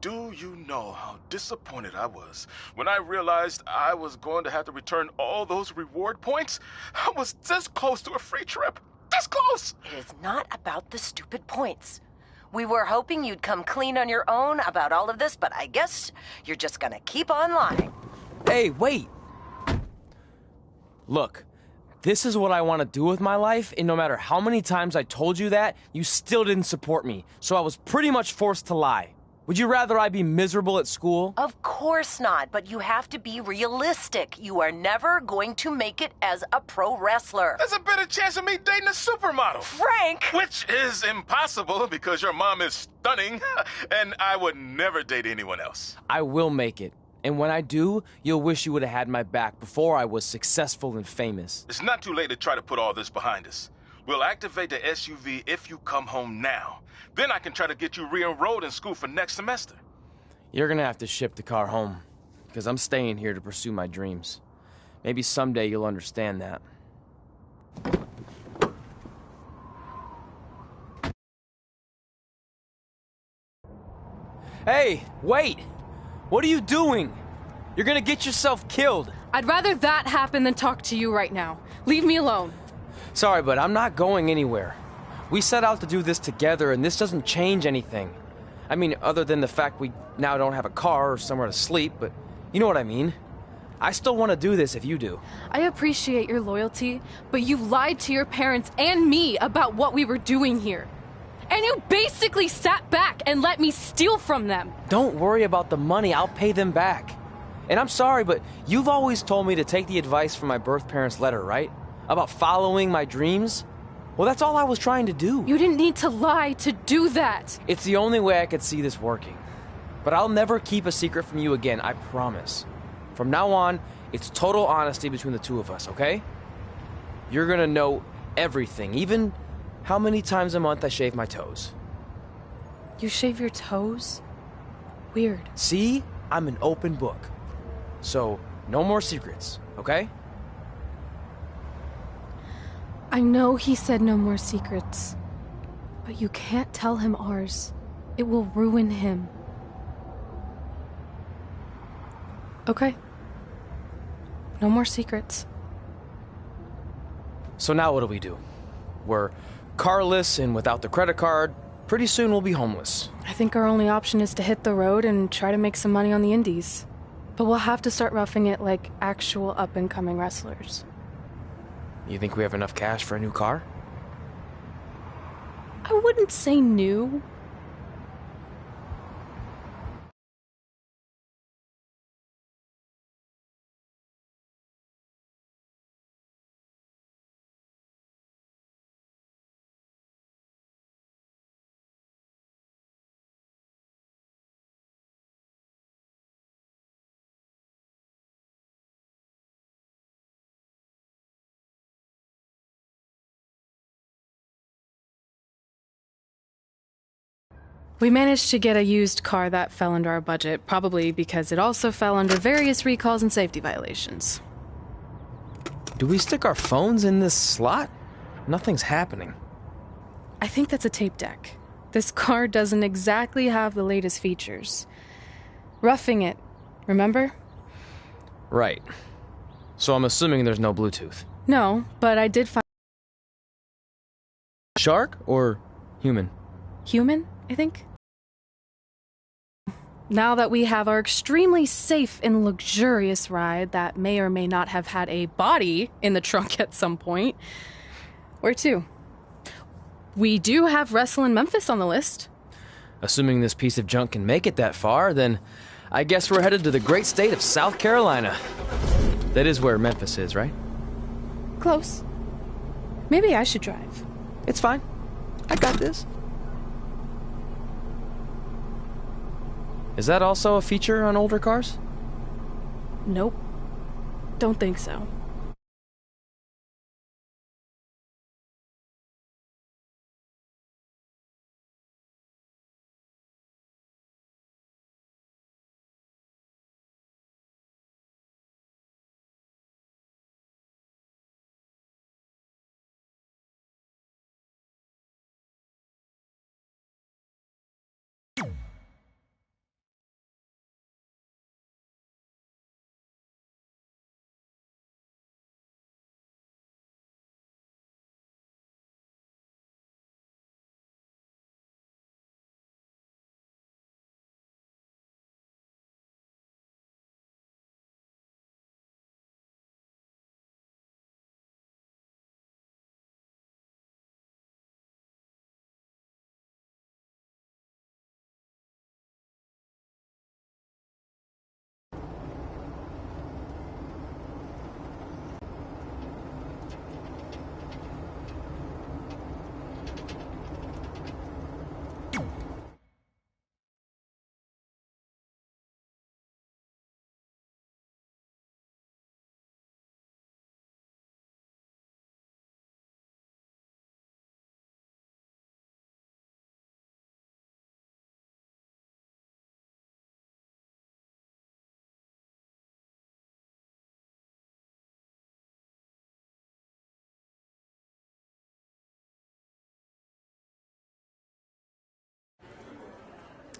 Do you know how disappointed I was when I realized I was going to have to return all those reward points? I was this close to a free trip. This close! It is not about the stupid points. We were hoping you'd come clean on your own about all of this, but I guess you're just gonna keep on lying. Hey, wait! Look, this is what I want to do with my life, and no matter how many times I told you that, you still didn't support me, so I was pretty much forced to lie. Would you rather I be miserable at school? Of course not, but you have to be realistic. You are never going to make it as a pro wrestler. There's a better chance of me dating a supermodel. Frank! Which is impossible because your mom is stunning, and I would never date anyone else. I will make it. And when I do, you'll wish you would have had my back before I was successful and famous. It's not too late to try to put all this behind us. We'll activate the SUV if you come home now. Then I can try to get you re-enrolled in school for next semester. You're gonna have to ship the car home, because I'm staying here to pursue my dreams. Maybe someday you'll understand that. Hey, wait! What are you doing? You're gonna get yourself killed. I'd rather that happen than talk to you right now. Leave me alone. Sorry, but I'm not going anywhere. We set out to do this together, and this doesn't change anything. I mean, other than the fact we now don't have a car or somewhere to sleep, but you know what I mean. I still want to do this if you do. I appreciate your loyalty, but you lied to your parents and me about what we were doing here. And you basically sat back and let me steal from them. Don't worry about the money, I'll pay them back. And I'm sorry, but you've always told me to take the advice from my birth parents' letter, right? About following my dreams? Well, that's all I was trying to do. You didn't need to lie to do that. It's the only way I could see this working. But I'll never keep a secret from you again, I promise. From now on, it's total honesty between the two of us, okay? You're gonna know everything, even how many times a month I shave my toes. You shave your toes? Weird. See? I'm an open book. So, no more secrets, okay? I know he said no more secrets, but you can't tell him ours. It will ruin him. Okay. No more secrets. So now what do we do? We're carless and without the credit card. Pretty soon we'll be homeless. I think our only option is to hit the road and try to make some money on the indies. But we'll have to start roughing it like actual up-and-coming wrestlers. You think we have enough cash for a new car? I wouldn't say new. We managed to get a used car that fell under our budget, probably because it also fell under various recalls and safety violations. Do we stick our phones in this slot? Nothing's happening. I think that's a tape deck. This car doesn't exactly have the latest features. Roughing it, remember? Right. So I'm assuming there's no Bluetooth. No, but I did find... Shark or human? Human, I think? Now that we have our extremely safe and luxurious ride that may or may not have had a body in the trunk at some point, where to? We do have Wrestle in Memphis on the list. Assuming this piece of junk can make it that far, then I guess we're headed to the great state of South Carolina. That is where Memphis is, right? Close. Maybe I should drive. It's fine. I got this. Is that also a feature on older cars? Nope. Don't think so.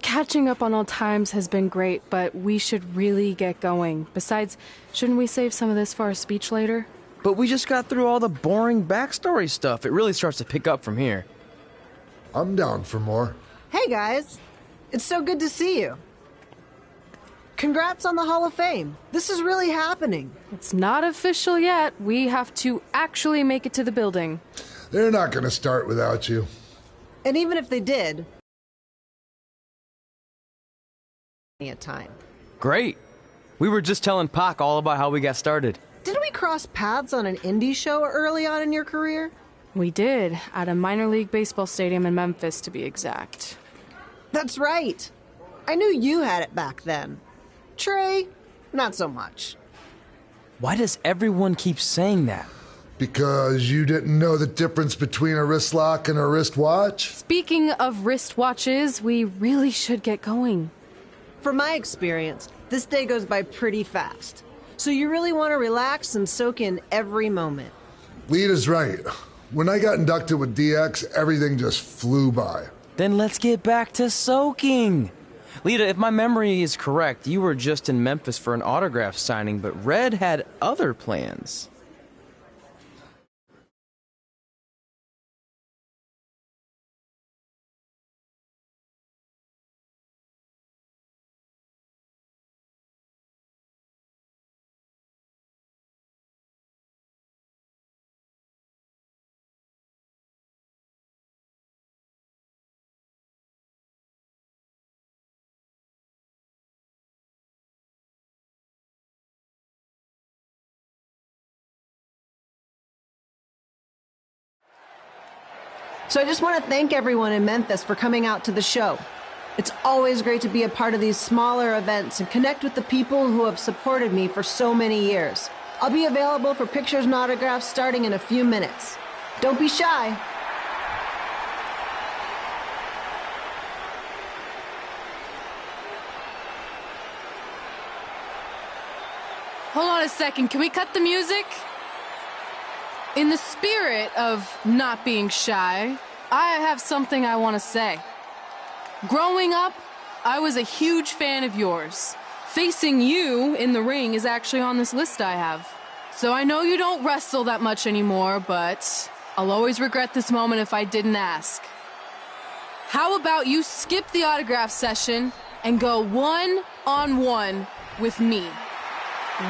Catching up on old times has been great, but we should really get going. Besides, shouldn't we save some of this for our speech later? But we just got through all the boring backstory stuff. It really starts to pick up from here. I'm down for more. Hey, guys. It's so good to see you. Congrats on the Hall of Fame. This is really happening. It's not official yet. We have to actually make it to the building. They're not going to start without you. And even if they did... at time. Great. We were just telling Pac all about how we got started. Didn't we cross paths on an indie show early on in your career? We did, at a minor league baseball stadium in Memphis, to be exact. That's right. I knew you had it back then. Trey, not so much. Why does everyone keep saying that? Because you didn't know the difference between a wrist lock and a wristwatch? Speaking of wristwatches, we really should get going. From my experience, this day goes by pretty fast. So you really want to relax and soak in every moment. Lita's right. When I got inducted with DX, everything just flew by. Then let's get back to soaking. Lita, if my memory is correct, you were just in Memphis for an autograph signing, but Red had other plans. So I just want to thank everyone in Memphis for coming out to the show. It's always great to be a part of these smaller events and connect with the people who have supported me for so many years. I'll be available for pictures and autographs starting in a few minutes. Don't be shy. Hold on a second, can we cut the music? In the spirit of not being shy, I have something I want to say. Growing up, I was a huge fan of yours. Facing you in the ring is actually on this list I have. So I know you don't wrestle that much anymore, but I'll always regret this moment if I didn't ask. How about you skip the autograph session and go one-on-one with me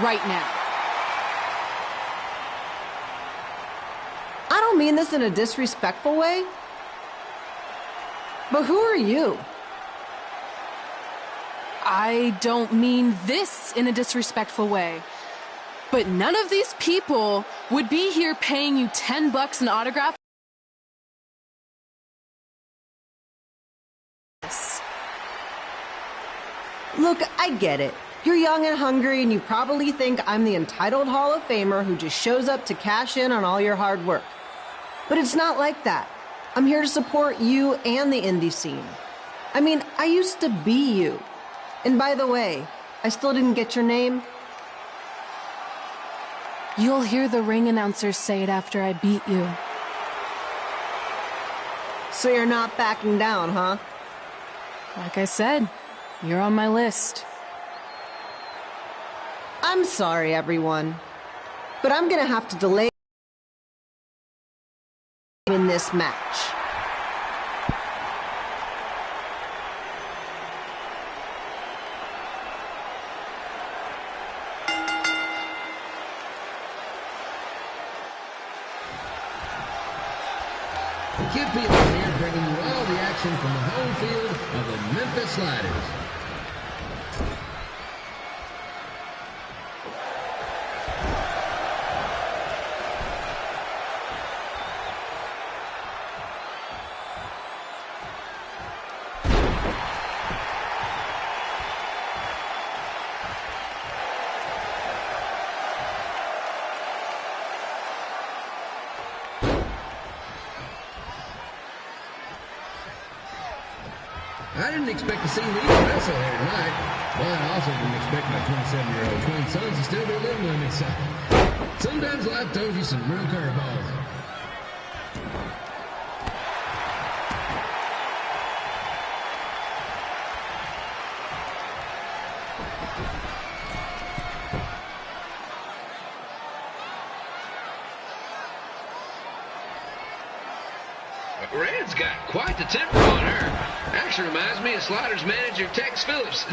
right now? I don't mean this in a disrespectful way, but who are you? I don't mean this in a disrespectful way, but none of these people would be here paying you $10 an autograph. Look, I get it. You're young and hungry, and you probably think I'm the entitled Hall of Famer who just shows up to cash in on all your hard work. But it's not like that. I'm here to support you and the indie scene. I mean, I used to be you. And by the way, I still didn't get your name. You'll hear the ring announcers say it after I beat you. So you're not backing down, huh? Like I said, you're on my list. I'm sorry, everyone, but I'm gonna have to delay in this match. Kid Peter here, bringing you all the action from the home field of the Memphis Sliders. I didn't expect to see Lita wrestle here tonight, but I also didn't expect my 27-year-old twin sons to still be living with me, so sometimes life throws you some real curveballs. Red's got quite the temper on her. Actually reminds me of Sliders manager Tex Phillips.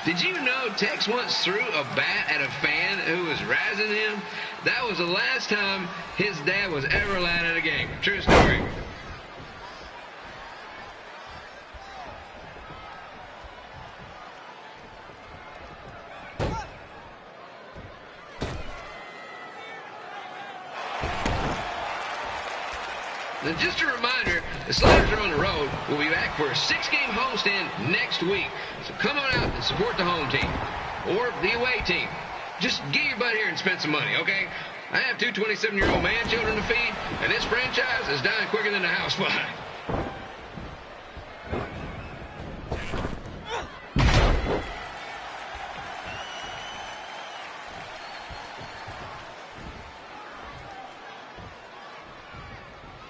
Did you know Tex once threw a bat at a fan who was razzing him? That was the last time his dad was ever allowed at a game. True story. And just a reminder, the Sliders are on the road. We'll be back for a 6-game homestand next week. So come on out and support the home team or the away team. Just get your butt here and spend some money, okay? I have two 27-year-old man children to feed, and this franchise is dying quicker than the house fly.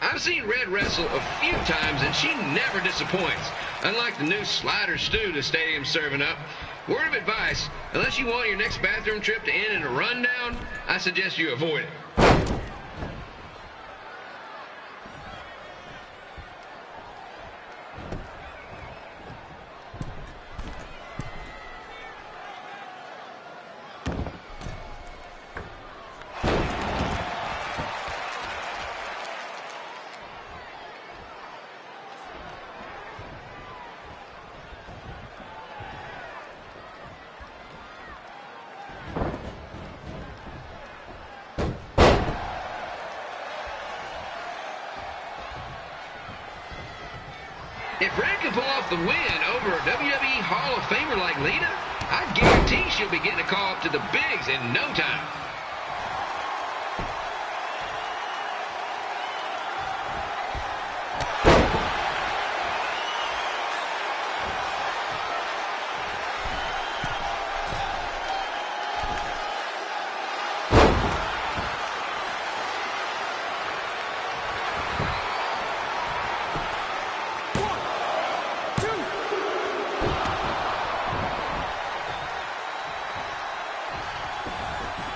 I've seen Red wrestle a few times, and she never disappoints. Unlike the new slider stew the stadium's serving up. Word of advice, unless you want your next bathroom trip to end in a rundown, I suggest you avoid it. If Red can pull off the win over a WWE Hall of Famer like Lita, I guarantee she'll be getting a call up to the bigs in no time.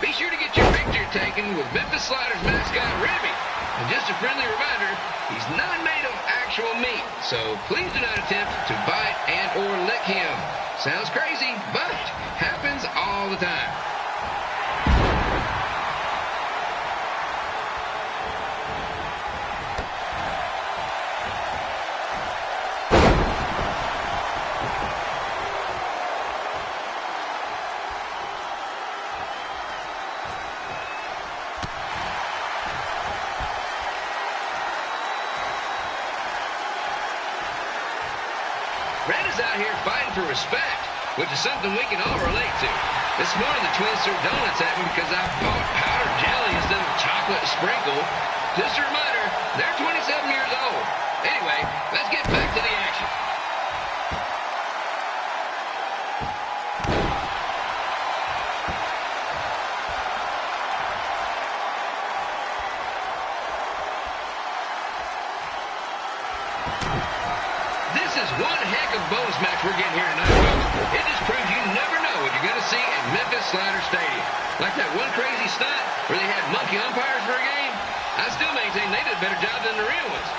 Be sure to get your picture taken with Memphis Sliders mascot Ribby. And just a friendly reminder, he's not made of actual meat, so please do not attempt to bite and or lick him. Sounds crazy, but happens all the time. Red is out here fighting for respect, which is something we can all relate to. This morning the twins threw donuts at me because I bought powdered jelly instead of chocolate sprinkle. Just a reminder, they're 27 years old. Anyway, let's get back to the action. This is one heck of a bonus match we're getting here tonight, folks. It just proves you never know what you're going to see at Memphis Slider Stadium. Like that one crazy stunt where they had monkey umpires for a game. I still maintain they did a better job than the real ones.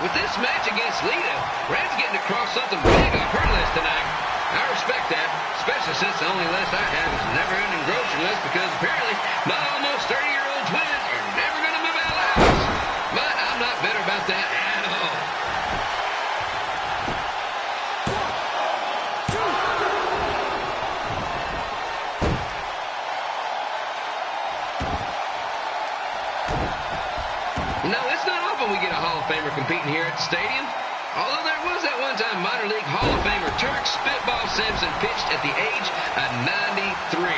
With this match against Lita, Red's getting across something big off her list tonight. I respect that, especially since the only list I have is a never-ending grocery list because apparently my almost 30-year-old twins are never going to move out of the house. But I'm not bitter about that at all. No, it's not often we get a Hall of Famer competing here at the stadium. Although there was that one-time minor league Hall of Famer Turk Spitball Simpson pitched at the age of 93.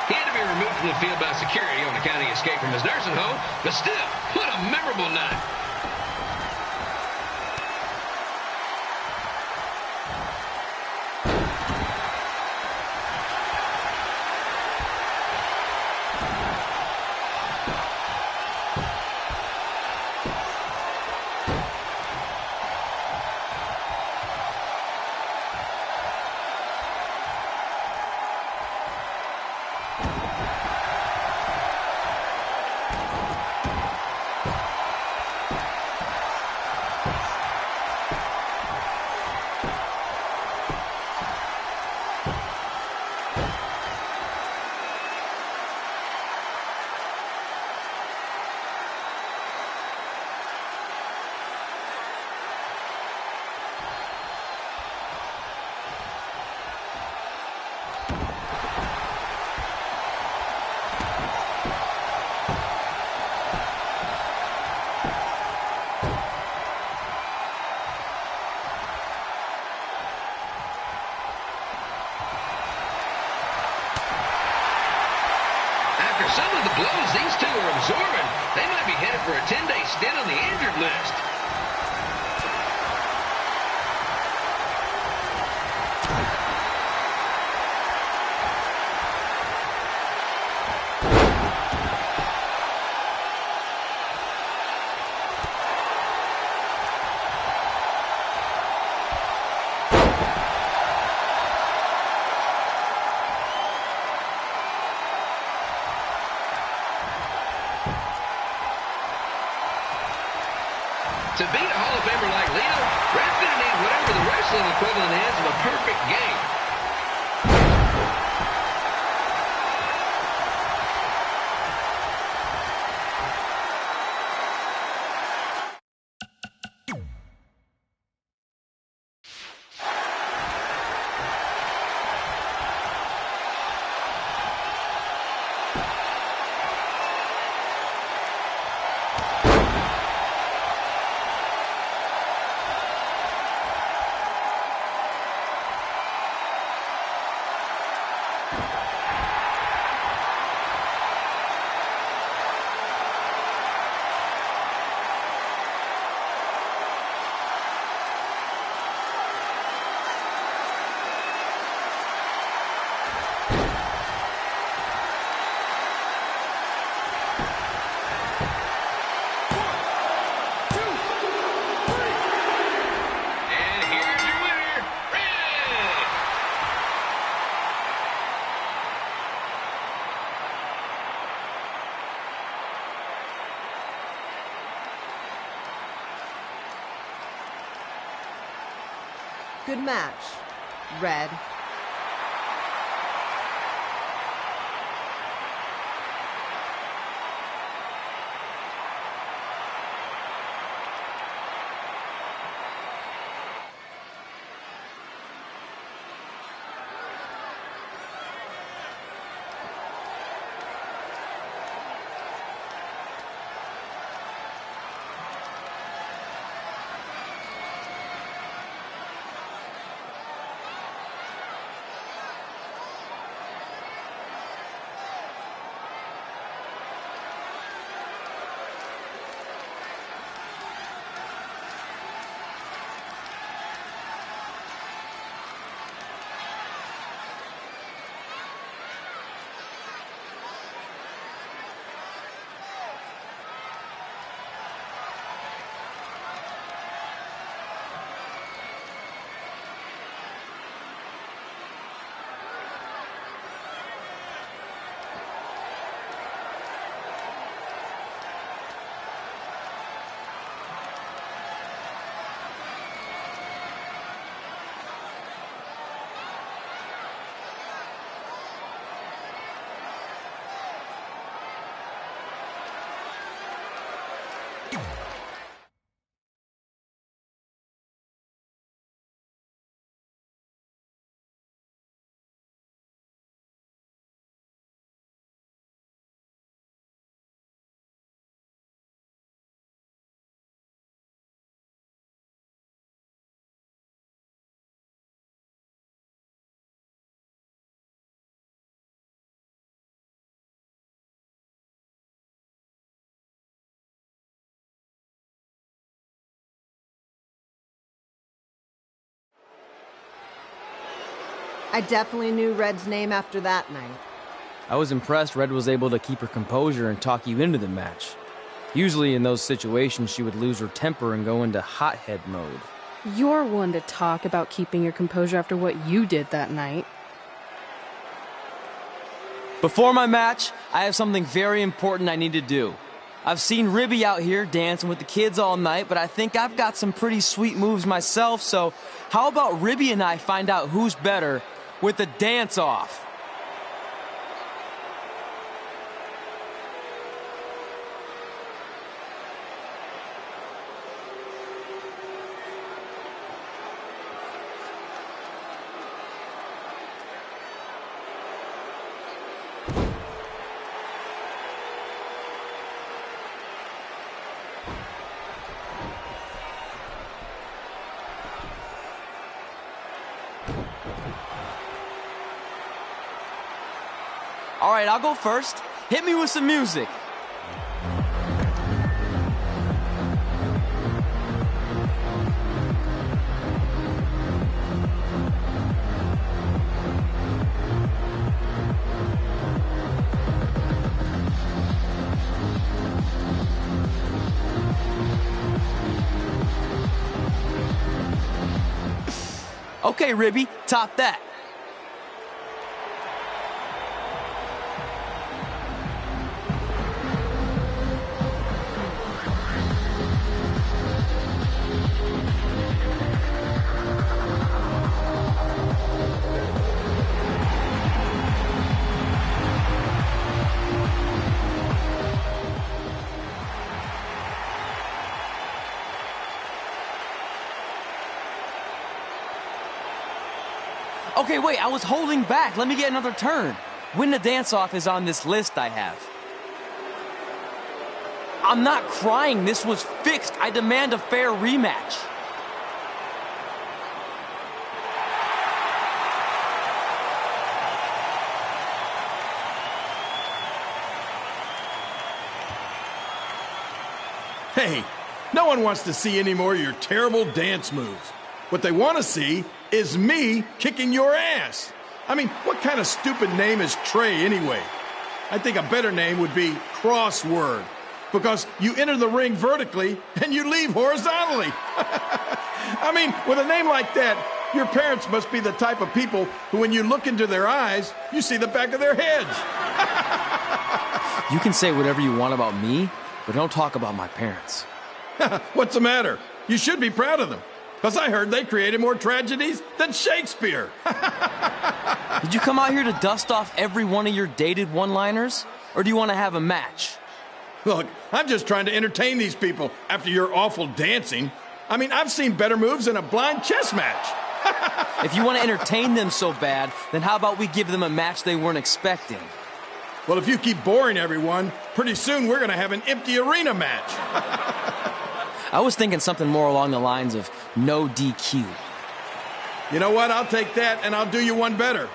He had to be removed from the field by security on account of the escape from his nursing home, but still, what a memorable night. some of the blows these two are absorbing, they might be headed for a 10-day stint on the injured list. To beat a Hall of Famer like Leo, Red's going to need whatever the wrestling equivalent is of a perfect game. Good match, Red. I definitely knew Red's name after that night. I was impressed Red was able to keep her composure and talk you into the match. Usually in those situations, she would lose her temper and go into hothead mode. You're one to talk about keeping your composure after what you did that night. Before my match, I have something very important I need to do. I've seen Ribby out here dancing with the kids all night, but I think I've got some pretty sweet moves myself, so how about Ribby and I find out who's better with the dance-off? All right, I'll go first. Hit me with some music. Okay, Ribby, top that. Okay, wait, I was holding back. Let me get another turn. Win the dance-off is on this list I have. I'm not crying. This was fixed. I demand a fair rematch. Hey, no one wants to see any more of your terrible dance moves. What they want to see is me kicking your ass. I mean, what kind of stupid name is Trey anyway? I think a better name would be Crossword, because you enter the ring vertically and you leave horizontally. I mean, with a name like that, your parents must be the type of people who, when you look into their eyes, you see the back of their heads. You can say whatever you want about me, but don't talk about my parents. What's the matter? You should be proud of them. Because I heard they created more tragedies than Shakespeare. Did you come out here to dust off every one of your dated one-liners? Or do you want to have a match? Look, I'm just trying to entertain these people after your awful dancing. I mean, I've seen better moves than a blind chess match. If you want to entertain them so bad, then how about we give them a match they weren't expecting? Well, if you keep boring everyone, pretty soon we're going to have an empty arena match. I was thinking something more along the lines of no DQ. You know what? I'll take that, and I'll do you one better.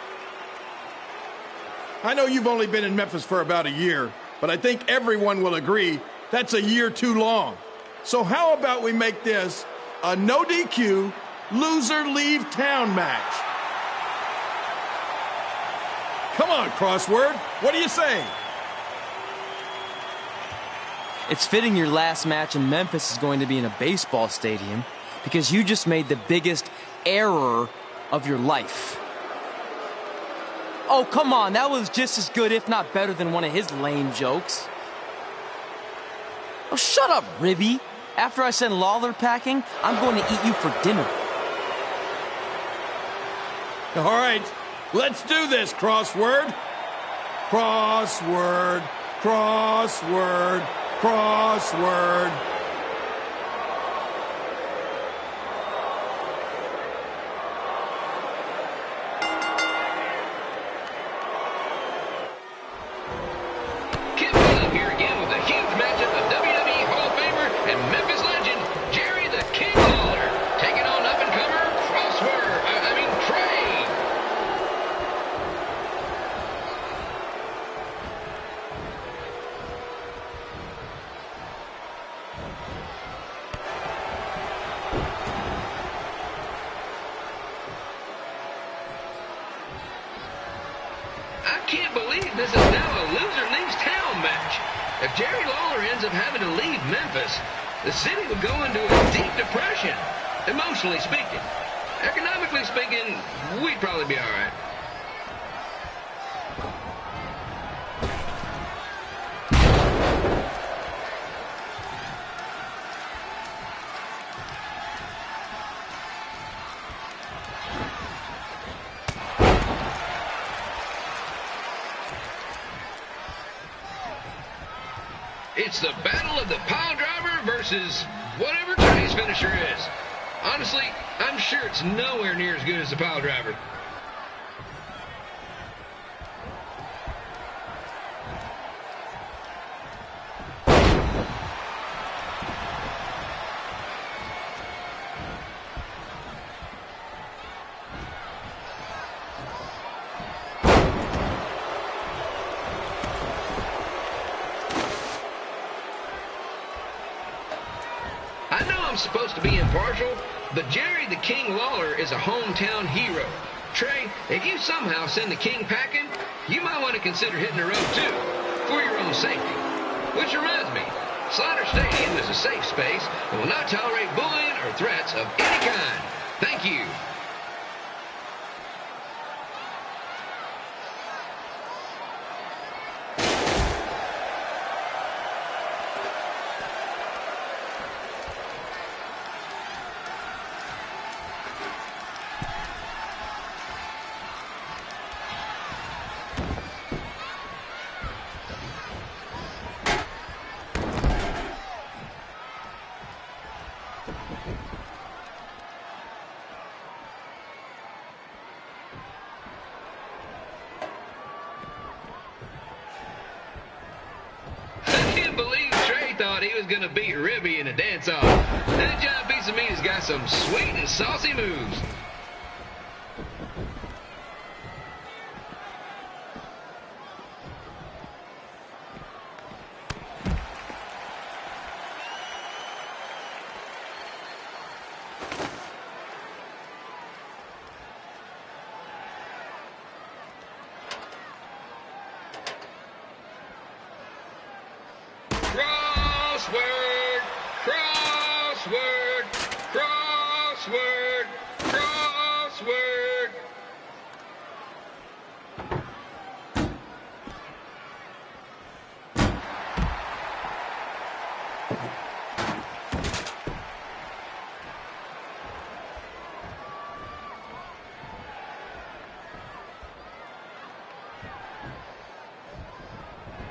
I know you've only been in Memphis for about a year, but I think everyone will agree that's a year too long. So how about we make this a no DQ, loser leave town match? Come on, Crossword. What do you say? It's fitting your last match in Memphis is going to be in a baseball stadium because you just made the biggest error of your life. Oh, come on. That was just as good, if not better, than one of his lame jokes. Oh, shut up, Ribby. After I send Lawler packing, I'm going to eat you for dinner. All right. Let's do this, Crossword. Crossword. Crossword. Crossword. Kid Bell here again with a huge matchup of WWE Hall of Famer and Memphis legend Jerry the King Lawler taking on up-and-comer Trey. I can't believe this is now a loser leaves town match. If Jerry Lawler ends up having to leave Memphis, the city would go into a deep depression, emotionally speaking. Economically speaking, we'd probably be all right. It's the battle of the pile driver versus whatever Trey's finisher is. Honestly, I'm sure it's nowhere near as good as the pile driver. I'm supposed to be impartial, but Jerry the King Lawler is a hometown hero. Trey, if you somehow send the King packing, you might want to consider hitting the road too, for your own safety. Which reminds me, Slaughter Stadium is a safe space and will not tolerate bullying or threats of any kind. Thank you. He was gonna beat Ribby in a dance-off. That John Piece of Meat has got some sweet and saucy moves. Crossword, crossword, crossword, crossword.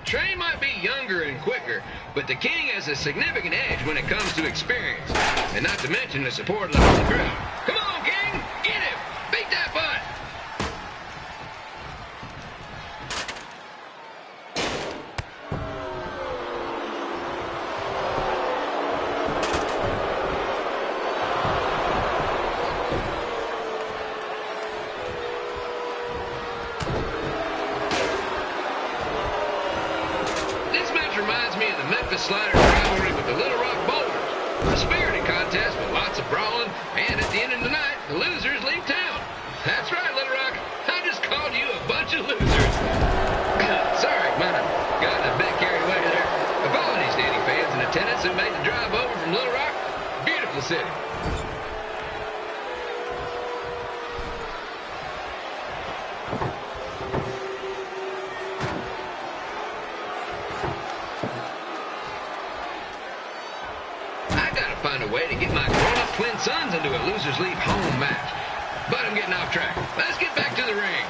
Trey might be younger and quicker, but the King has a significant edge when it comes to experience, and not to mention the support level of the crowd. Come on, King! Get him! Beat that butt! Sliders rivalry with the Little Rock Boulders. A spirited contest with lots of brawling, and at the end of the night, the losers leave town. That's right, Little Rock. I just called you a bunch of losers. Sorry, might have gotten a bit carried away there. Apologies to any fans in attendance who made the drive over from Little Rock. Beautiful city. Find a way to get my grown-up twin sons into a losers leave home match. But I'm getting off track. Let's get back to the ring.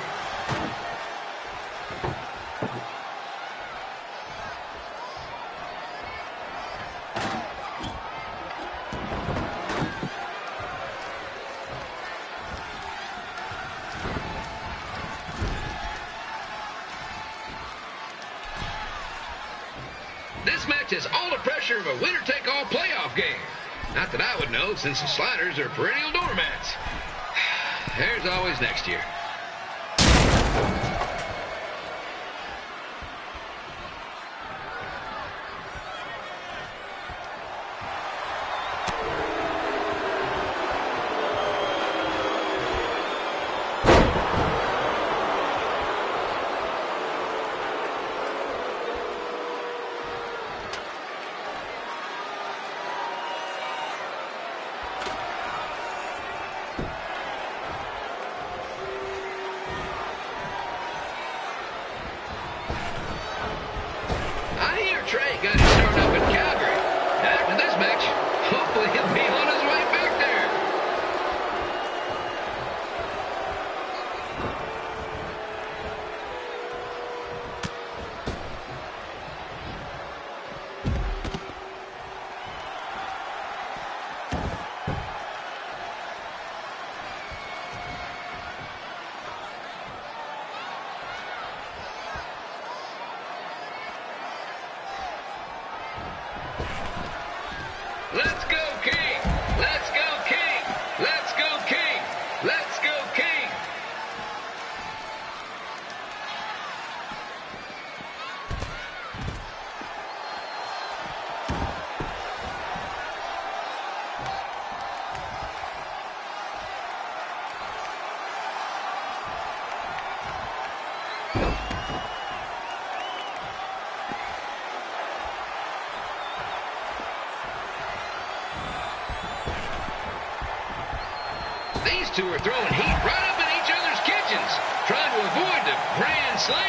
This match has all the pressure of a winner-take-all playoff game. Not that I would know, since the Sliders are perennial doormats. There's always next year. Trey got his start up in Calgary. After this match, hopefully he'll be on his way back there. Let's go, King! Let's go, King! Let's go, King! Let's go, King! two are throwing heat right up in each other's kitchens, trying to avoid the Grand Slam.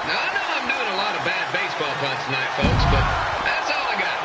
Now, I know I'm doing a lot of bad baseball puns tonight, folks, but that's all I got.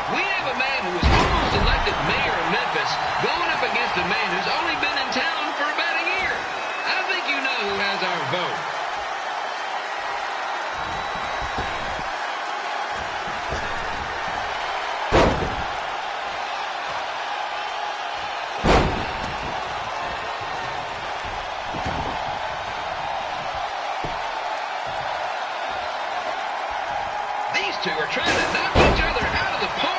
We have a man who was almost elected mayor of Memphis going up against a man who's only been in town for about a year. I think you know who has our vote. These two are trying to knock each other out of the park.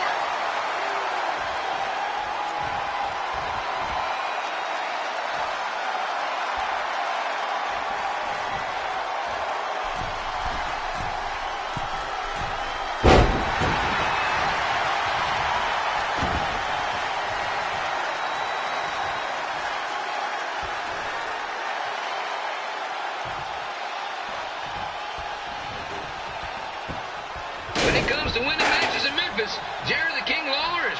When it comes to winning matches in Memphis, Jerry the King Lawler is...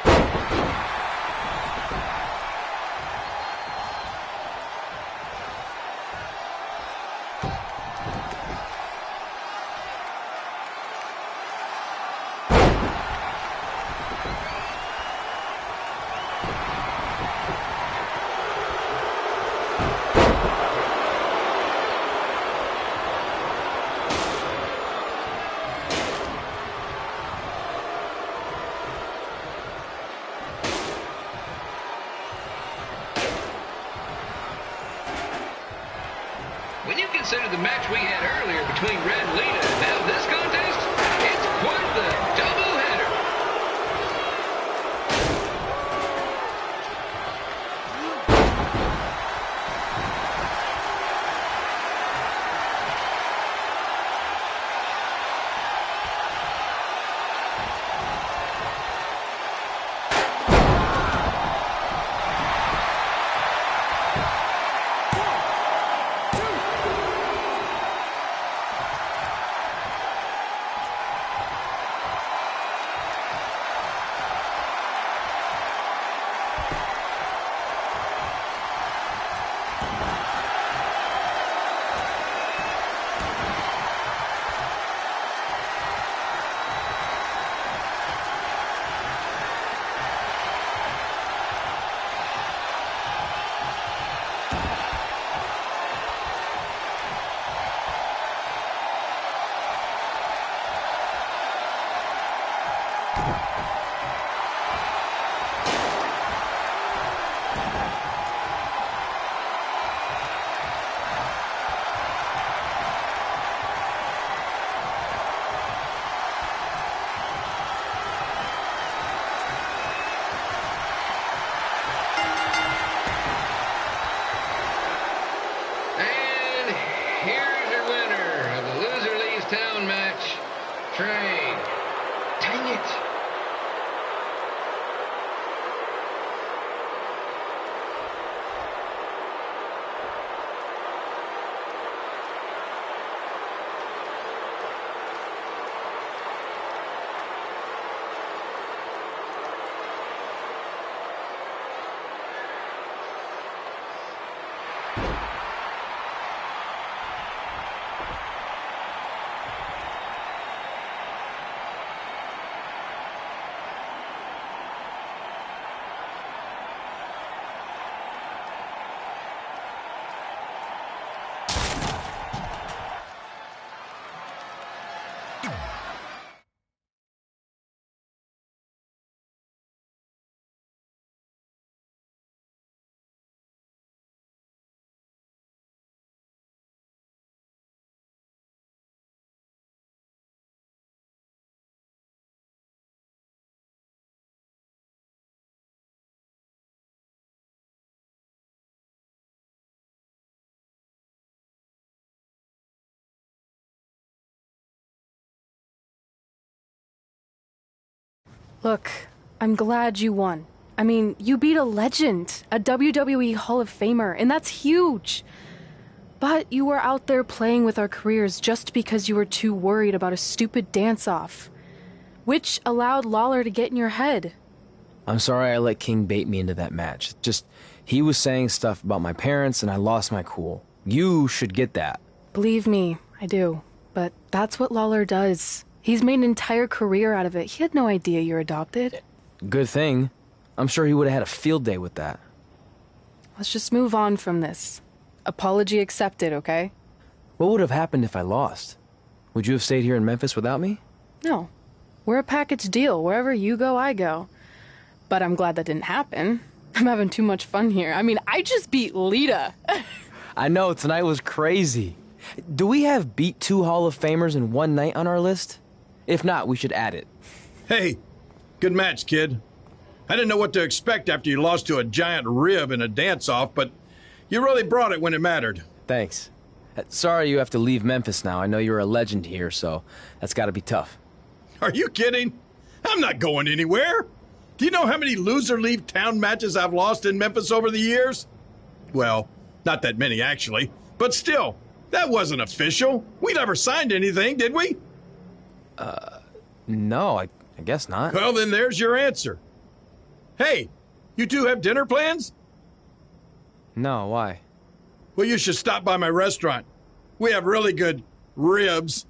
When you consider the match we had earlier between Red and Lita and now this contest, it's quite the doubleheader. Here's your winner of the Loser Leaves Town match, Trey. Dang it. Look, I'm glad you won. I mean, you beat a legend, a WWE Hall of Famer, and that's huge. But you were out there playing with our careers just because you were too worried about a stupid dance-off, which allowed Lawler to get in your head. I'm sorry I let King bait me into that match. Just, he was saying stuff about my parents and I lost my cool. You should get that. Believe me, I do. But that's what Lawler does. He's made an entire career out of it. He had no idea you're adopted. Good thing. I'm sure he would have had a field day with that. Let's just move on from this. Apology accepted, okay? What would have happened if I lost? Would you have stayed here in Memphis without me? No. We're a package deal. Wherever you go, I go. But I'm glad that didn't happen. I'm having too much fun here. I mean, I just beat Lita. I know, tonight was crazy. Do we have beat 2 Hall of Famers in one night on our list? If not, we should add it. Hey, good match, kid. I didn't know what to expect after you lost to a giant rib in a dance-off, but you really brought it when it mattered. Thanks. Sorry you have to leave Memphis now. I know you're a legend here, so that's gotta be tough. Are you kidding? I'm not going anywhere. Do you know how many loser-leave-town matches I've lost in Memphis over the years? Well, not that many, actually. But still, that wasn't official. We never signed anything, did we? No, I guess not. Well, then there's your answer. Hey, you two have dinner plans? No, why? Well, you should stop by my restaurant. We have really good ribs.